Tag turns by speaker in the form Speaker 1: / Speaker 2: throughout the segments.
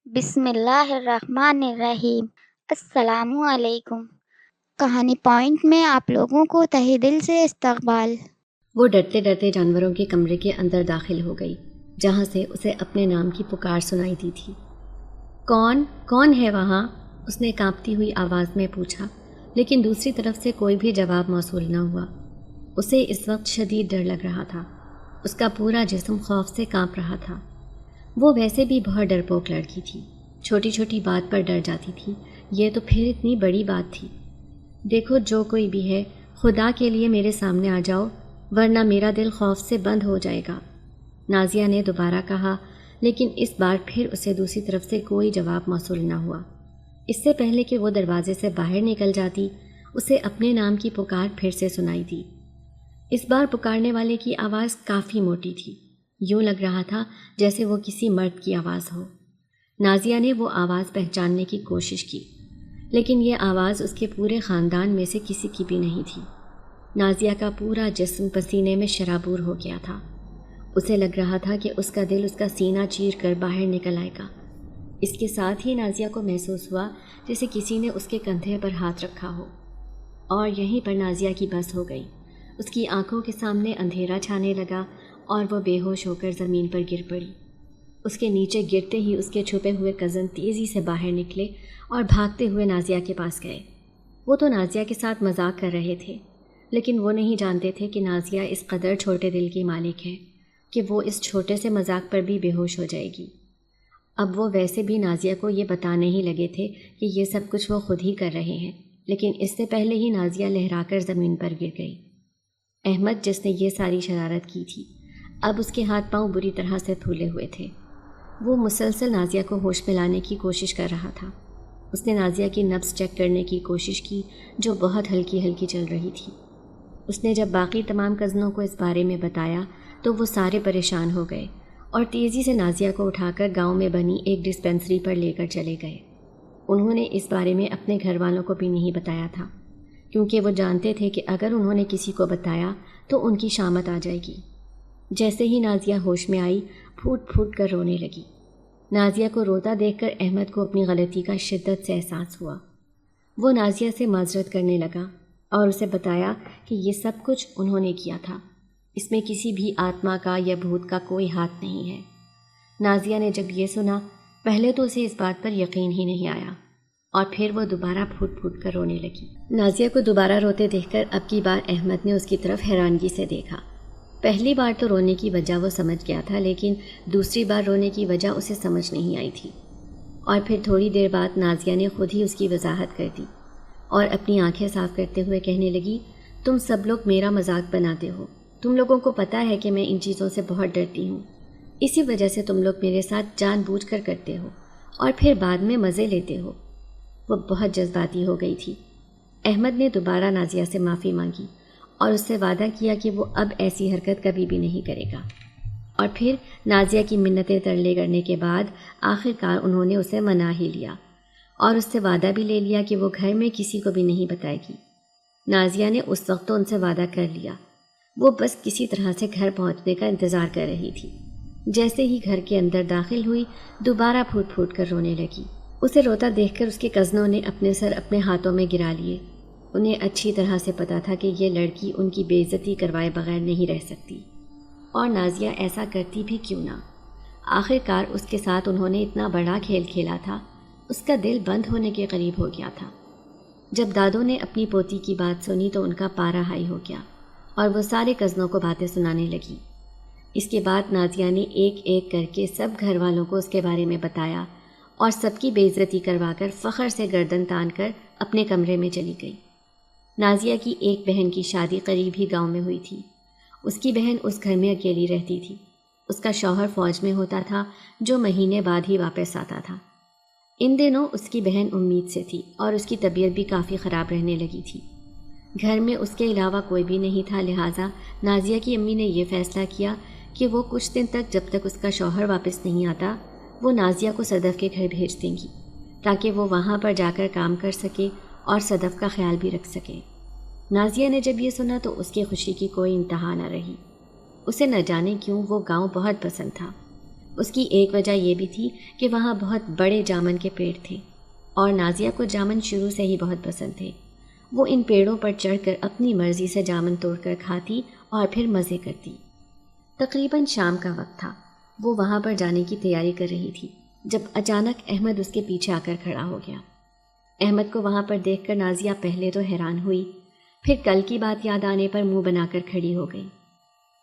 Speaker 1: بسم اللہ الرحمن الرحیم۔ السلام علیکم۔ کہانی پوائنٹ میں آپ لوگوں کو تہہ دل سے استقبال۔
Speaker 2: وہ ڈرتے ڈرتے جانوروں کے کمرے کے اندر داخل ہو گئی، جہاں سے اسے اپنے نام کی پکار سنائی دی تھی۔ کون ہے وہاں؟ اس نے کانپتی ہوئی آواز میں پوچھا، لیکن دوسری طرف سے کوئی بھی جواب موصول نہ ہوا۔ اسے اس وقت شدید ڈر لگ رہا تھا، اس کا پورا جسم خوف سے کانپ رہا تھا۔ وہ ویسے بھی بہت ڈرپوک لڑکی تھی، چھوٹی چھوٹی بات پر ڈر جاتی تھی، یہ تو پھر اتنی بڑی بات تھی۔ دیکھو جو کوئی بھی ہے، خدا کے لیے میرے سامنے آ جاؤ، ورنہ میرا دل خوف سے بند ہو جائے گا، نازیہ نے دوبارہ کہا، لیکن اس بار پھر اسے دوسری طرف سے کوئی جواب موصول نہ ہوا۔ اس سے پہلے کہ وہ دروازے سے باہر نکل جاتی، اسے اپنے نام کی پکار پھر سے سنائی دی۔ اس بار پکارنے والے کی آواز کافی موٹی تھی، یوں لگ رہا تھا جیسے وہ کسی مرد کی آواز ہو۔ نازیہ نے وہ آواز پہچاننے کی کوشش کی، لیکن یہ آواز اس کے پورے خاندان میں سے کسی کی بھی نہیں تھی۔ نازیہ کا پورا جسم پسینے میں شرابور ہو گیا تھا، اسے لگ رہا تھا کہ اس کا دل اس کا سینہ چیر کر باہر نکل آئے گا۔ اس کے ساتھ ہی نازیہ کو محسوس ہوا جیسے کسی نے اس کے کندھے پر ہاتھ رکھا ہو، اور یہیں پر نازیہ کی بس ہو گئی۔ اس کی آنکھوں کے سامنے اندھیرا چھانے لگا اور وہ بے ہوش ہو کر زمین پر گر پڑی۔ اس کے نیچے گرتے ہی اس کے چھپے ہوئے کزن تیزی سے باہر نکلے اور بھاگتے ہوئے نازیہ کے پاس گئے۔ وہ تو نازیہ کے ساتھ مذاق کر رہے تھے، لیکن وہ نہیں جانتے تھے کہ نازیہ اس قدر چھوٹے دل کی مالک ہے کہ وہ اس چھوٹے سے مذاق پر بھی بے ہوش ہو جائے گی۔ اب وہ ویسے بھی نازیہ کو یہ بتانے ہی لگے تھے کہ یہ سب کچھ وہ خود ہی کر رہے ہیں، لیکن اس سے پہلے ہی نازیہ لہرا کر زمین پر گر گئی۔ احمد، جس نے یہ ساری شرارت کی تھی، اب اس کے ہاتھ پاؤں بری طرح سے پھولے ہوئے تھے۔ وہ مسلسل نازیہ کو ہوش میں لانے کی کوشش کر رہا تھا۔ اس نے نازیہ کی نبض چیک کرنے کی کوشش کی، جو بہت ہلکی ہلکی چل رہی تھی۔ اس نے جب باقی تمام کزنوں کو اس بارے میں بتایا تو وہ سارے پریشان ہو گئے اور تیزی سے نازیہ کو اٹھا کر گاؤں میں بنی ایک ڈسپینسری پر لے کر چلے گئے۔ انہوں نے اس بارے میں اپنے گھر والوں کو بھی نہیں بتایا تھا، کیونکہ وہ جانتے تھے کہ اگر انہوں نے کسی کو بتایا تو ان کی شامت آ جائے گی۔ جیسے ہی نازیہ ہوش میں آئی، پھوٹ پھوٹ کر رونے لگی۔ نازیہ کو روتا دیکھ کر احمد کو اپنی غلطی کا شدت سے احساس ہوا۔ وہ نازیہ سے معذرت کرنے لگا اور اسے بتایا کہ یہ سب کچھ انہوں نے کیا تھا، اس میں کسی بھی آتما کا یا بھوت کا کوئی ہاتھ نہیں ہے۔ نازیہ نے جب یہ سنا، پہلے تو اسے اس بات پر یقین ہی نہیں آیا، اور پھر وہ دوبارہ پھوٹ پھوٹ کر رونے لگی۔ نازیہ کو دوبارہ روتے دیکھ کر اب کی بار احمد نے اس کی طرف حیرانگی سے دیکھا۔ پہلی بار تو رونے کی وجہ وہ سمجھ گیا تھا، لیکن دوسری بار رونے کی وجہ اسے سمجھ نہیں آئی تھی۔ اور پھر تھوڑی دیر بعد نازیہ نے خود ہی اس کی وضاحت کر دی اور اپنی آنکھیں صاف کرتے ہوئے کہنے لگی، تم سب لوگ میرا مذاق بناتے ہو، تم لوگوں کو پتہ ہے کہ میں ان چیزوں سے بہت ڈرتی ہوں، اسی وجہ سے تم لوگ میرے ساتھ جان بوجھ کر کرتے ہو اور پھر بعد میں مزے لیتے ہو۔ وہ بہت جذباتی ہو گئی تھی۔ احمد نے دوبارہ نازیہ سے معافی مانگی اور اس سے وعدہ کیا کہ وہ اب ایسی حرکت کبھی بھی نہیں کرے گا، اور پھر نازیہ کی منتیں ترلے کرنے کے بعد آخر کار انہوں نے اسے منا ہی لیا اور اس سے وعدہ بھی لے لیا کہ وہ گھر میں کسی کو بھی نہیں بتائے گی۔ نازیہ نے اس وقت تو ان سے وعدہ کر لیا، وہ بس کسی طرح سے گھر پہنچنے کا انتظار کر رہی تھی۔ جیسے ہی گھر کے اندر داخل ہوئی، دوبارہ پھوٹ پھوٹ کر رونے لگی۔ اسے روتا دیکھ کر اس کے کزنوں نے اپنے سر اپنے ہاتھوں میں گرا لیے۔ انہیں اچھی طرح سے پتہ تھا کہ یہ لڑکی ان کی بے عزتی کروائے بغیر نہیں رہ سکتی، اور نازیہ ایسا کرتی بھی کیوں نہ۔ آخر کار اس کے ساتھ انہوں نے اتنا بڑا کھیل کھیلا تھا، اس کا دل بند ہونے کے قریب ہو گیا تھا۔ جب دادوں نے اپنی پوتی کی بات سنی تو ان کا پارا ہائی ہو گیا اور وہ سارے کزنوں کو باتیں سنانے لگی۔ اس کے بعد نازیہ نے ایک ایک کر کے سب گھر والوں کو اس کے بارے میں بتایا اور سب کی بے عزتی کروا کر فخر سے گردن تان کر اپنے کمرے میں چلی گئی۔ نازیہ کی ایک بہن کی شادی قریب ہی گاؤں میں ہوئی تھی۔ اس کی بہن اس گھر میں اکیلی رہتی تھی۔ اس کا شوہر فوج میں ہوتا تھا، جو مہینے بعد ہی واپس آتا تھا۔ ان دنوں اس کی بہن امید سے تھی اور اس کی طبیعت بھی کافی خراب رہنے لگی تھی۔ گھر میں اس کے علاوہ کوئی بھی نہیں تھا، لہٰذا نازیہ کی امی نے یہ فیصلہ کیا کہ وہ کچھ دن تک، جب تک اس کا شوہر واپس نہیں آتا، وہ نازیہ کو صدف کے گھر بھیج دیں گی، تاکہ وہ وہاں پر جا کر کام کر سکے اور صدف کا خیال بھی رکھ سکے۔ نازیہ نے جب یہ سنا تو اس کی خوشی کی کوئی انتہا نہ رہی۔ اسے نہ جانے کیوں وہ گاؤں بہت پسند تھا۔ اس کی ایک وجہ یہ بھی تھی کہ وہاں بہت بڑے جامن کے پیڑ تھے اور نازیہ کو جامن شروع سے ہی بہت پسند تھے۔ وہ ان پیڑوں پر چڑھ کر اپنی مرضی سے جامن توڑ کر کھاتی اور پھر مزے کرتی۔ تقریباً شام کا وقت تھا۔ وہ وہاں پر جانے کی تیاری کر رہی تھی جب اچانک احمد اس کے پیچھے آ کر کھڑا ہو گیا۔ احمد کو وہاں پر دیکھ کر نازیہ پہلے تو حیران ہوئی، پھر کل کی بات یاد آنے پر منہ بنا کر کھڑی ہو گئی۔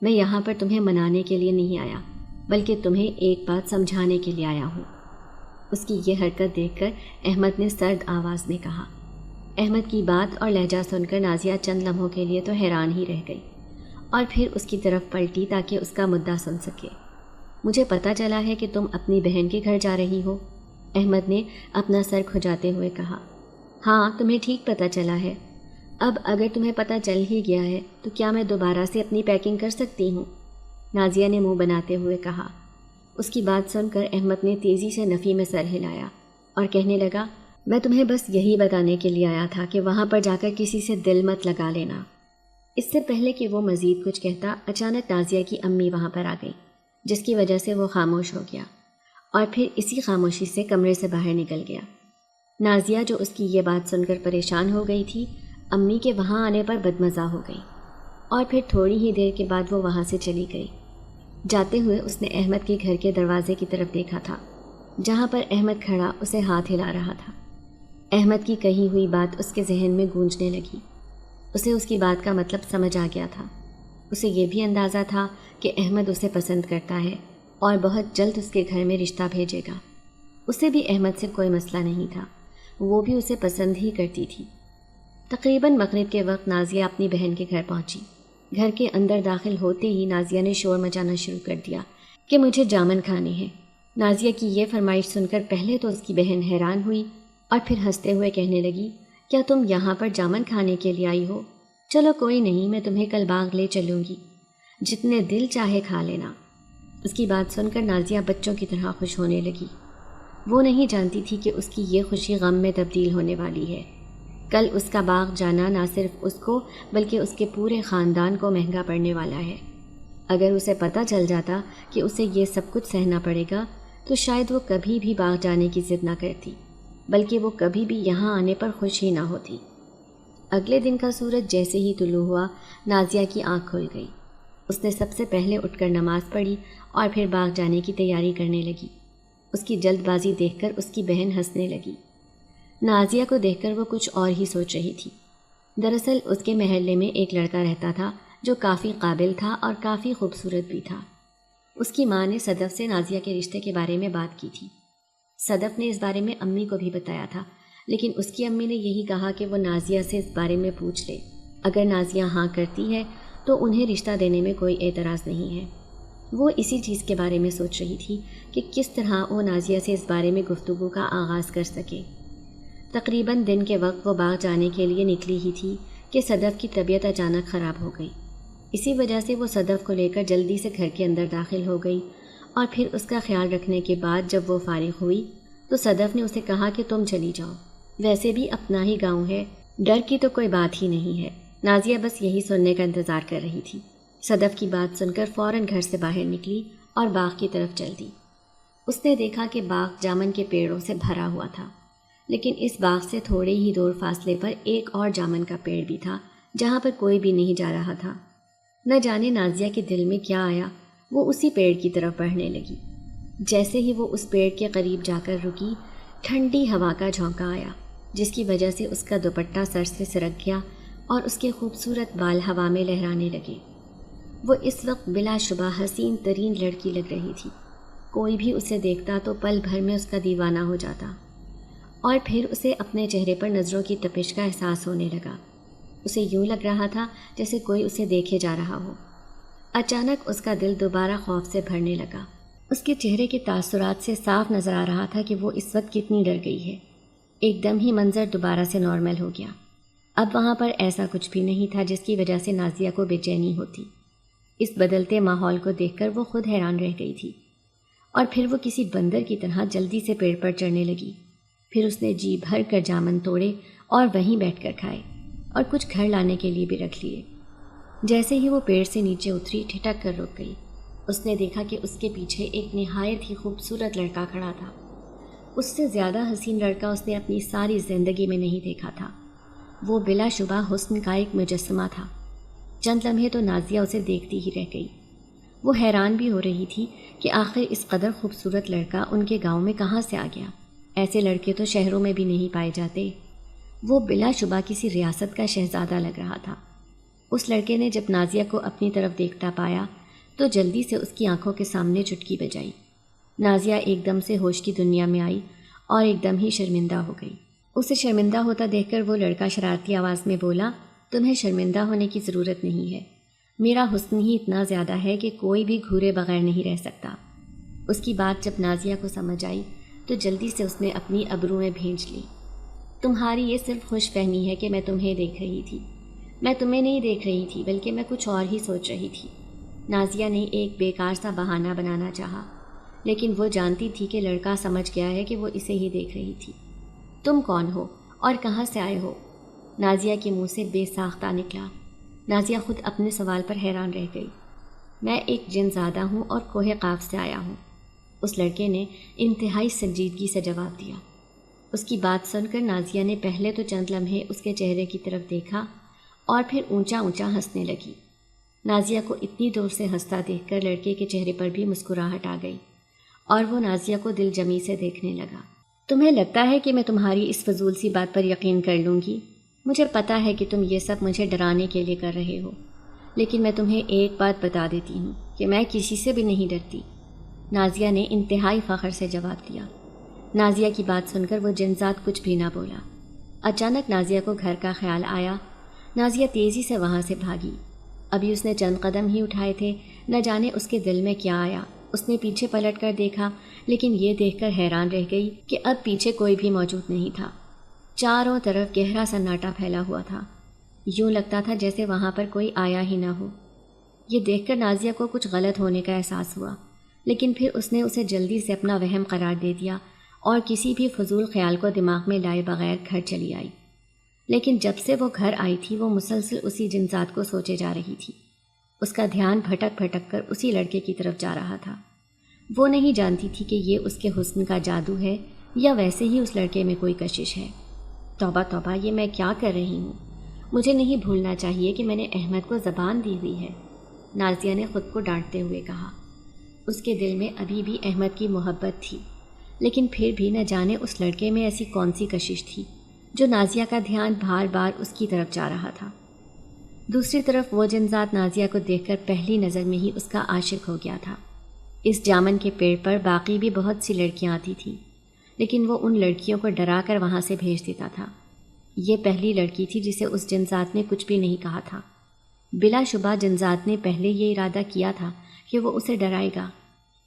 Speaker 2: میں یہاں پر تمہیں منانے کے لیے نہیں آیا بلکہ تمہیں ایک بات سمجھانے کے لیے آیا ہوں۔ اس کی یہ حرکت دیکھ کر احمد نے سرد آواز میں کہا۔ احمد کی بات اور لہجہ سن کر نازیہ چند لمحوں کے لیے تو حیران ہی رہ گئی اور پھر اس کی طرف پلٹی تاکہ اس کا مدعا سن سکے۔ مجھے پتہ چلا ہے کہ تم اپنی بہن کے گھر جا رہی ہو، احمد نے اپنا سر کھجاتے ہوئے کہا۔ ہاں، تمہیں ٹھیک پتہ چلا ہے۔ اب اگر تمہیں پتہ چل ہی گیا ہے تو کیا میں دوبارہ سے اپنی پیکنگ کر سکتی ہوں؟ نازیہ نے منہ بناتے ہوئے کہا۔ اس کی بات سن کر احمد نے تیزی سے نفی میں سر ہلایا اور کہنے لگا، میں تمہیں بس یہی بتانے کے لیے آیا تھا کہ وہاں پر جا کر کسی سے دل مت لگا لینا۔ اس سے پہلے کہ وہ مزید کچھ کہتا، اچانک نازیہ کی امی وہاں پر آ گئی، جس کی وجہ سے وہ خاموش ہو گیا اور پھر اسی خاموشی سے کمرے سے باہر نکل گیا۔ نازیہ جو اس کی یہ بات سن کر پریشان ہو گئی تھی، امی کے وہاں آنے پر بدمزہ ہو گئی اور پھر تھوڑی ہی دیر کے بعد وہ وہاں سے چلی گئی۔ جاتے ہوئے اس نے احمد کے گھر کے دروازے کی طرف دیکھا تھا، جہاں پر احمد کھڑا اسے ہاتھ ہلا رہا تھا۔ احمد کی کہی ہوئی بات اس کے ذہن میں گونجنے لگی۔ اسے اس کی بات کا مطلب سمجھ آ گیا تھا۔ اسے یہ بھی اندازہ تھا کہ احمد اسے پسند کرتا ہے اور بہت جلد اس کے گھر میں رشتہ بھیجے گا۔ اسے بھی احمد سے کوئی مسئلہ نہیں تھا، وہ بھی اسے پسند ہی کرتی تھی۔ تقریباً مغرب کے وقت نازیہ اپنی بہن کے گھر پہنچی۔ گھر کے اندر داخل ہوتے ہی نازیہ نے شور مچانا شروع کر دیا کہ مجھے جامن کھانے ہیں۔ نازیہ کی یہ فرمائش سن کر پہلے تو اس کی بہن حیران ہوئی اور پھر ہنستے ہوئے کہنے لگی، کیا تم یہاں پر جامن کھانے کے لیے آئی ہو؟ چلو کوئی نہیں، میں تمہیں کل باغ لے چلوں گی، جتنے دل چاہے کھا لینا۔ اس کی بات سن کر نازیہ بچوں کی طرح خوش ہونے لگی۔ وہ نہیں جانتی تھی کہ اس کی یہ خوشی غم میں تبدیل ہونے والی ہے۔ کل اس کا باغ جانا نہ صرف اس کو بلکہ اس کے پورے خاندان کو مہنگا پڑنے والا ہے۔ اگر اسے پتہ چل جاتا کہ اسے یہ سب کچھ سہنا پڑے گا تو شاید وہ کبھی بھی باغ جانے کی ضد نہ کرتی، بلکہ وہ کبھی بھی یہاں آنے پر خوش ہی نہ ہوتی۔ اگلے دن کا سورج جیسے ہی طلوع ہوا، نازیہ کی آنکھ کھل گئی۔ اس نے سب سے پہلے اٹھ کر نماز پڑھی اور پھر باغ جانے کی تیاری کرنے لگی۔ اس کی جلد بازی دیکھ کر اس کی بہن ہنسنے لگی۔ نازیہ کو دیکھ کر وہ کچھ اور ہی سوچ رہی تھی۔ دراصل اس کے محلے میں ایک لڑکا رہتا تھا جو کافی قابل تھا اور کافی خوبصورت بھی تھا۔ اس کی ماں نے صدف سے نازیہ کے رشتے کے بارے میں بات کی تھی۔ صدف نے اس بارے میں امی کو بھی بتایا تھا، لیکن اس کی امی نے یہی کہا کہ وہ نازیہ سے اس بارے میں پوچھ لے۔ اگر نازیہ ہاں کرتی ہے تو انہیں رشتہ دینے میں کوئی اعتراض نہیں ہے۔ وہ اسی چیز کے بارے میں سوچ رہی تھی کہ کس طرح وہ نازیہ سے اس بارے میں گفتگو کا آغاز کر سکے۔ تقریباً دن کے وقت وہ باغ جانے کے لیے نکلی ہی تھی کہ صدف کی طبیعت اچانک خراب ہو گئی۔ اسی وجہ سے وہ صدف کو لے کر جلدی سے گھر کے اندر داخل ہو گئی اور پھر اس کا خیال رکھنے کے بعد جب وہ فارغ ہوئی تو صدف نے اسے کہا کہ تم چلی جاؤ، ویسے بھی اپنا ہی گاؤں ہے، ڈر کی تو کوئی بات ہی نہیں ہے۔ نازیہ بس یہی سننے کا انتظار کر رہی تھی۔ صدف کی بات سن کر فوراً گھر سے باہر نکلی اور باغ کی طرف چل دی۔ اس نے دیکھا کہ باغ جامن کے پیڑوں سے بھرا ہوا تھا، لیکن اس باغ سے تھوڑے ہی دور فاصلے پر ایک اور جامن کا پیڑ بھی تھا جہاں پر کوئی بھی نہیں جا رہا تھا۔ نہ جانے نازیہ کے دل میں کیا آیا، وہ اسی پیڑ کی طرف بڑھنے لگی۔ جیسے ہی وہ اس پیڑ کے قریب جا کر رکی، ٹھنڈی ہوا کا جھونکا آیا جس کی وجہ سے اس کا دوپٹہ سر سے سرک گیا اور اس کے خوبصورت بال ہوا میں لہرانے لگے۔ وہ اس وقت بلا شبہ حسین ترین لڑکی لگ رہی تھی۔ کوئی بھی اسے دیکھتا تو پل بھر میں اس کا دیوانہ ہو جاتا اور پھر اسے اپنے چہرے پر نظروں کی تپش کا احساس ہونے لگا۔ اسے یوں لگ رہا تھا جیسے کوئی اسے دیکھے جا رہا ہو۔ اچانک اس کا دل دوبارہ خوف سے بھرنے لگا۔ اس کے چہرے کے تاثرات سے صاف نظر آ رہا تھا کہ وہ اس وقت کتنی ڈر گئی ہے۔ ایک دم ہی منظر دوبارہ سے نارمل ہو گیا۔ اب وہاں پر ایسا کچھ بھی نہیں تھا جس کی وجہ سے نازیہ کو بے چینی ہوتی۔ اس بدلتے ماحول کو دیکھ کر وہ خود حیران رہ گئی تھی اور پھر وہ کسی بندر کی طرح جلدی سے پیڑ پر چڑھنے لگی۔ پھر اس نے جی بھر کر جامن توڑے اور وہیں بیٹھ کر کھائے اور کچھ گھر لانے کے لیے بھی رکھ لیے۔ جیسے ہی وہ پیڑ سے نیچے اتری ٹھٹک کر رک گئی۔ اس نے دیکھا کہ اس کے پیچھے ایک نہایت ہی خوبصورت لڑکا کھڑا تھا۔ اس سے زیادہ حسین لڑکا اس نے اپنی ساری زندگی میں نہیں دیکھا تھا۔ وہ بلا شبہ حسن کا ایک مجسمہ تھا۔ چند لمحے تو نازیہ اسے دیکھتی ہی رہ گئی۔ وہ حیران بھی ہو رہی تھی کہ آخر اس قدر خوبصورت لڑکا ان کے گاؤں میں کہاں سے آ گیا۔ ایسے لڑکے تو شہروں میں بھی نہیں پائے جاتے۔ وہ بلا شبہ کسی ریاست کا شہزادہ لگ رہا تھا۔ اس لڑکے نے جب نازیہ کو اپنی طرف دیکھتا پایا تو جلدی سے اس کی آنکھوں کے سامنے چٹکی بجائی۔ نازیہ ایک دم سے ہوش کی دنیا میں آئی اور ایک دم ہی شرمندہ ہو گئی۔ اسے شرمندہ ہوتا دیکھ کر وہ لڑکا شرارتی آواز میں بولا، تمہیں شرمندہ ہونے کی ضرورت نہیں ہے، میرا حسن ہی اتنا زیادہ ہے کہ کوئی بھی گھورے بغیر نہیں رہ سکتا۔ اس کی بات جب نازیہ کو سمجھ آئی تو جلدی سے اس نے اپنی ابرویں بھینچ لی۔ تمہاری یہ صرف خوش فہمی ہے کہ میں تمہیں دیکھ رہی تھی، میں تمہیں نہیں دیکھ رہی تھی بلکہ میں کچھ اور ہی سوچ رہی تھی۔ نازیہ نے ایک بیکار سا بہانہ بنانا چاہا، لیکن وہ جانتی تھی کہ لڑکا سمجھ گیا ہے کہ وہ اسے ہی دیکھ رہی تھی۔ تم کون ہو اور کہاں سے آئے ہو؟ نازیہ کے منہ سے بے ساختہ نکلا۔ نازیہ خود اپنے سوال پر حیران رہ گئی۔ میں ایک جن زادہ ہوں اور کوہ قاف سے آیا ہوں، اس لڑکے نے انتہائی سنجیدگی سے جواب دیا۔ اس کی بات سن کر نازیہ نے پہلے تو چند لمحے اس کے چہرے کی طرف دیکھا اور پھر اونچا اونچا ہنسنے لگی۔ نازیہ کو اتنی دور سے ہنستا دیکھ کر لڑکے کے چہرے پر بھی مسکراہٹ آ گئی اور وہ نازیہ کو دل جمی سے دیکھنے لگا۔ تمہیں لگتا ہے کہ میں تمہاری اس فضول سی بات پر یقین کر لوں گی؟ مجھے پتہ ہے کہ تم یہ سب مجھے ڈرانے کے لیے کر رہے ہو، لیکن میں تمہیں ایک بات بتا دیتی ہوں کہ میں کسی سے بھی نہیں ڈرتی، نازیہ نے انتہائی فخر سے جواب دیا۔ نازیہ کی بات سن کر وہ جنزاد کچھ بھی نہ بولا۔ اچانک نازیہ کو گھر کا خیال آیا۔ نازیہ تیزی سے وہاں سے بھاگی۔ ابھی اس نے چند قدم ہی اٹھائے تھے، نہ جانے اس کے دل میں کیا آیا۔ اس نے پیچھے پلٹ کر دیکھا، لیکن یہ دیکھ کر حیران رہ گئی کہ اب پیچھے کوئی بھی موجود نہیں تھا۔ چاروں طرف گہرا سناٹا پھیلا ہوا تھا، یوں لگتا تھا جیسے وہاں پر کوئی آیا ہی نہ ہو۔ یہ دیکھ کر نازیہ کو کچھ غلط ہونے کا احساس ہوا، لیکن پھر اس نے اسے جلدی سے اپنا وہم قرار دے دیا اور کسی بھی فضول خیال کو دماغ میں لائے بغیر گھر چلی آئی۔ لیکن جب سے وہ گھر آئی تھی وہ مسلسل اسی جنزاد کو سوچے جا رہی تھی۔ اس کا دھیان بھٹک بھٹک کر اسی لڑکے کی طرف جا رہا تھا۔ وہ نہیں جانتی تھی کہ یہ اس کے حسن کا جادو ہے یا ویسے ہی اس لڑکے میں کوئی کشش ہے۔ توبہ توبہ، یہ میں کیا کر رہی ہوں؟ مجھے نہیں بھولنا چاہیے کہ میں نے احمد کو زبان دی ہوئی ہے، نازیہ نے خود کو ڈانٹتے ہوئے کہا۔ اس کے دل میں ابھی بھی احمد کی محبت تھی، لیکن پھر بھی نہ جانے اس لڑکے میں ایسی کون سی کشش تھی جو نازیہ کا دھیان بار بار اس کی طرف جا رہا تھا۔ دوسری طرف وہ جنزاد نازیہ کو دیکھ کر پہلی نظر میں ہی اس کا عاشق ہو گیا تھا۔ اس جامن کے پیڑ پر باقی بھی بہت سی لڑکیاں آتی تھیں، لیکن وہ ان لڑکیوں کو ڈرا کر وہاں سے بھیج دیتا تھا۔ یہ پہلی لڑکی تھی جسے اس جنزاد نے کچھ بھی نہیں کہا تھا۔ بلا شبہ جنزاد نے پہلے یہ ارادہ کیا تھا کہ وہ اسے ڈرائے گا،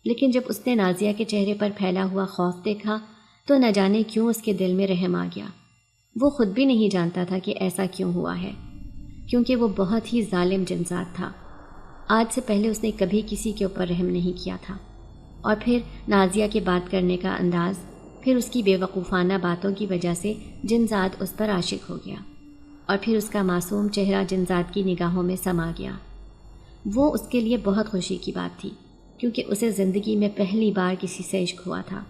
Speaker 2: لیکن جب اس نے نازیہ کے چہرے پر پھیلا ہوا خوف دیکھا تو نہ جانے کیوں اس کے دل میں رحم آ گیا۔ وہ خود بھی نہیں جانتا تھا کہ ایسا کیوں ہوا ہے، کیونکہ وہ بہت ہی ظالم جنزاد تھا۔ آج سے پہلے اس نے کبھی کسی کے اوپر رحم نہیں کیا تھا۔ اور پھر نازیہ کے بات کرنے کا انداز، پھر اس کی بے وقوفانہ باتوں کی وجہ سے جنزاد اس پر عاشق ہو گیا، اور پھر اس کا معصوم چہرہ جنزاد کی نگاہوں میں سما گیا۔ وہ اس کے لیے بہت خوشی کی بات تھی، کیونکہ اسے زندگی میں پہلی بار کسی سے عشق ہوا تھا،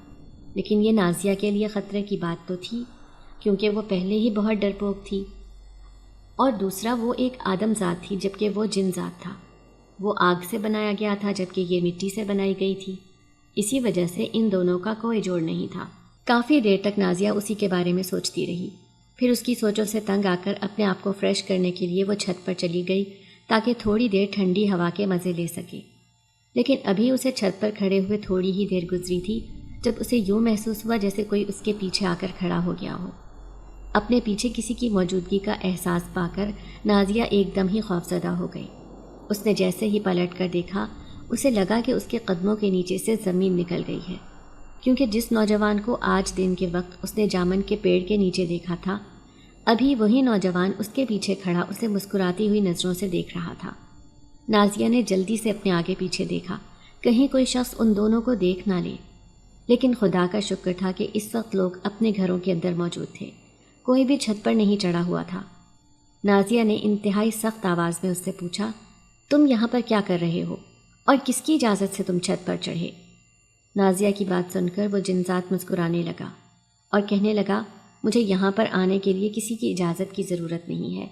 Speaker 2: لیکن یہ نازیہ کے لیے خطرے کی بات تو تھی، کیونکہ وہ پہلے ہی بہت ڈرپوک تھی، اور دوسرا وہ ایک آدم ذات تھی جبکہ وہ جن ذات تھا۔ وہ آگ سے بنایا گیا تھا جبکہ یہ مٹی سے بنائی گئی تھی، اسی وجہ سے ان دونوں کا کوئی جوڑ نہیں تھا۔ کافی دیر تک نازیہ اسی کے بارے میں سوچتی رہی، پھر اس کی سوچوں سے تنگ آ کر اپنے آپ کو فریش کرنے کے لیے وہ چھت پر چلی گئی تاکہ تھوڑی دیر ٹھنڈی ہوا کے مزے لے سکے۔ لیکن ابھی اسے چھت پر کھڑے ہوئے تھوڑی ہی دیر گزری تھی جب اسے یوں محسوس ہوا جیسے کوئی اس کے پیچھے آ کر کھڑا ہو گیا ہو۔ اپنے پیچھے کسی کی موجودگی کا احساس پا کر نازیہ ایک دم ہی خوفزدہ ہو گئی۔ اس نے جیسے ہی پلٹ کر دیکھا، اسے لگا کہ اس کے قدموں کے نیچے سے زمین نکل گئی ہے، کیونکہ جس نوجوان کو آج دن کے وقت اس نے جامن کے پیڑ کے نیچے دیکھا تھا، ابھی وہی نوجوان اس کے پیچھے کھڑا اسے مسکراتی ہوئی نظروں سے دیکھ رہا تھا۔ نازیہ نے جلدی سے اپنے آگے پیچھے دیکھا، کہیں کوئی شخص ان دونوں کو دیکھ نہ لے، لیکن خدا کا شکر تھا کہ اس وقت لوگ اپنے گھروں کے اندر موجود تھے، کوئی بھی چھت پر نہیں چڑھا ہوا تھا۔ نازیہ نے انتہائی سخت آواز میں اس سے پوچھا، تم یہاں پر کیا کر رہے ہو؟ اور کس کی اجازت سے تم چھت پر چڑھے؟ نازیہ کی بات سن کر وہ جنزاد مسکرانے لگا اور کہنے لگا، مجھے یہاں پر آنے کے لیے کسی کی اجازت کی ضرورت نہیں ہے،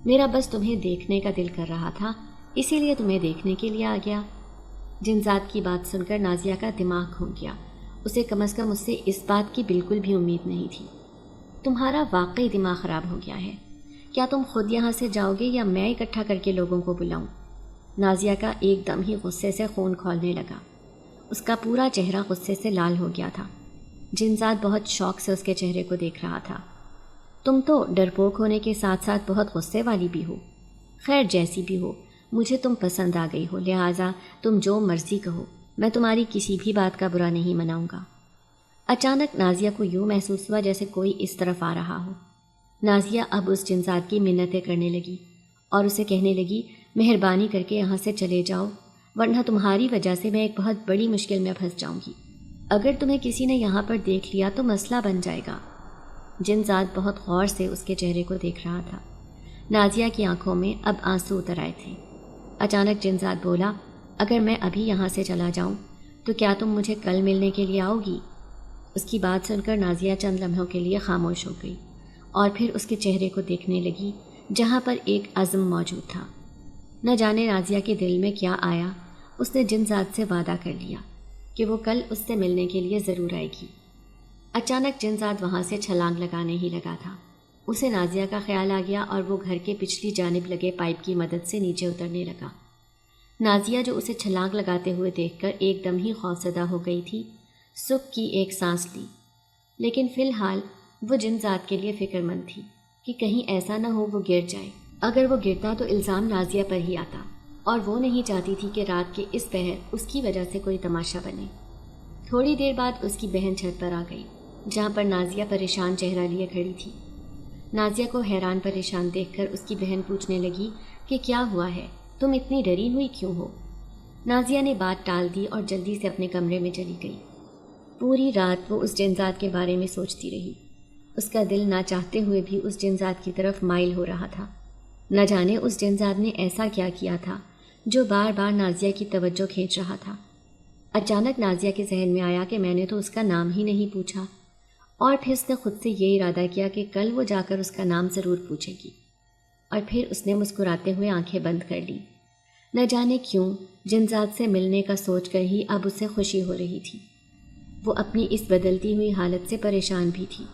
Speaker 2: میرا بس تمہیں دیکھنے کا دل کر رہا تھا، اسی لیے تمہیں دیکھنے کے لیے آ گیا۔ جنزاد کی بات سن کر نازیہ کا دماغ گھوم گیا، اسے کم از کم اس سے اس بات کی بالکل بھی امید نہیں تھی۔ تمہارا واقعی دماغ خراب ہو گیا ہے، کیا تم خود یہاں سے جاؤ گے یا میں اکٹھا کر کے لوگوں کو بلاؤں؟ نازیہ کا ایک دم ہی غصے سے خون کھولنے لگا، اس کا پورا چہرہ غصے سے لال ہو گیا تھا۔ جنزاد بہت شوق سے اس کے چہرے کو دیکھ رہا تھا۔ تم تو ڈرپوک ہونے کے ساتھ ساتھ بہت غصے والی بھی ہو، خیر جیسی بھی ہو مجھے تم پسند آ گئی ہو، لہٰذا تم جو مرضی کہو، میں تمہاری کسی بھی بات کا برا نہیں مناؤں گا۔ اچانک نازیہ کو یوں محسوس ہوا جیسے کوئی اس طرف آ رہا ہو۔ نازیہ اب اس جنزاد کی منتیں کرنے لگی اور اسے کہنے لگی، مہربانی کر کے یہاں سے چلے جاؤ، ورنہ تمہاری وجہ سے میں ایک بہت بڑی مشکل میں پھنس جاؤں گی۔ اگر تمہیں کسی نے یہاں پر دیکھ لیا تو مسئلہ بن جائے گا۔ جنزاد بہت غور سے اس کے چہرے کو دیکھ رہا تھا۔ نازیہ کی آنکھوں میں اب آنسو اتر آئے تھے۔ اچانک جنزاد بولا، اگر میں ابھی یہاں سے چلا جاؤں تو کیا تم مجھے کل ملنے کے لیے آؤ گی؟ اس کی بات سن کر نازیہ چند لمحوں کے لیے خاموش ہو گئی اور پھر اس کے چہرے کو دیکھنے لگی جہاں پر ایک عزم موجود تھا۔ نہ جانے نازیہ کے دل میں کیا آیا، اس نے جنزاد سے وعدہ کر لیا کہ وہ کل اس سے ملنے کے لیے ضرور آئے گی۔ اچانک جنزاد وہاں سے چھلانگ لگانے ہی لگا تھا، اسے نازیہ کا خیال آ گیا اور وہ گھر کے پچھلی جانب لگے پائپ کی مدد سے نیچے اترنے لگا۔ نازیہ جو اسے چھلانگ لگاتے ہوئے دیکھ کر ایک دم ہی خوفزدہ ہو گئی تھی، سکھ کی ایک سانس لی، لیکن فی الحال وہ جنزاد کے لیے فکر مند تھی کہ کہیں ایسا نہ ہو وہ گر جائے۔ اگر وہ گرتا تو الزام نازیہ پر ہی آتا اور وہ نہیں چاہتی تھی کہ رات کے اس پہر اس کی وجہ سے کوئی تماشا بنے۔ تھوڑی دیر بعد اس کی بہن چھت پر آ گئی جہاں پر نازیہ پریشان چہرہ لیے کھڑی تھی۔ نازیہ کو حیران پریشان دیکھ کر اس کی بہن پوچھنے لگی کہ کیا ہوا ہے، تم اتنی ڈری ہوئی کیوں ہو؟ نازیہ نے بات ٹال دی اور جلدی سے اپنے کمرے میں چلی گئی۔ پوری رات وہ اس جنزاد کے بارے میں سوچتی رہی، اس کا دل نہ چاہتے ہوئے بھی اس جنزاد کی طرف مائل ہو رہا تھا۔ نہ جانے اس جنزاد نے ایسا کیا کیا تھا جو بار بار نازیہ کی توجہ کھینچ رہا تھا۔ اچانک نازیہ کے ذہن میں آیا کہ میں نے تو اس کا نام ہی نہیں پوچھا، اور پھر اس نے خود سے یہ ارادہ کیا کہ کل وہ جا کر اس کا نام ضرور پوچھے گی، اور پھر اس نے مسکراتے ہوئے آنکھیں بند کر لی۔ نہ جانے کیوں جنزاد سے ملنے کا سوچ کر ہی اب اسے خوشی ہو رہی تھی۔ وہ اپنی اس بدلتی ہوئی حالت سے پریشان بھی تھی۔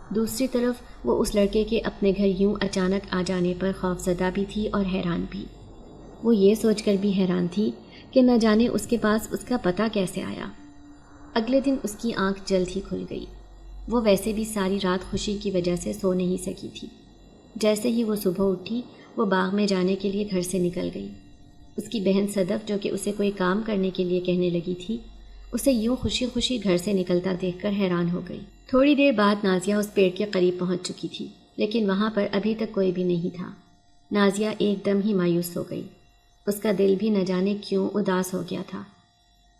Speaker 2: دوسری طرف وہ اس لڑکے کے اپنے گھر یوں اچانک آ جانے پر خوفزدہ بھی تھی اور حیران بھی۔ وہ یہ سوچ کر بھی حیران تھی کہ نہ جانے اس کے پاس اس کا پتہ کیسے آیا۔ اگلے دن اس کی آنکھ جلد ہی کھل گئی۔ وہ ویسے بھی ساری رات خوشی کی وجہ سے سو نہیں سکی تھی۔ جیسے ہی وہ صبح اٹھی وہ باغ میں جانے کے لیے گھر سے نکل گئی۔ اس کی بہن صدف جو کہ اسے کوئی کام کرنے کے لیے کہنے لگی تھی، اسے یوں خوشی خوشی گھر سے نکلتا دیکھ کر حیران ہو گئی۔ تھوڑی دیر بعد نازیہ اس پیڑ کے قریب پہنچ چکی تھی، لیکن وہاں پر ابھی تک کوئی بھی نہیں تھا۔ نازیہ ایک دم ہی مایوس ہو گئی، اس کا دل بھی نہ جانے کیوں اداس ہو گیا تھا۔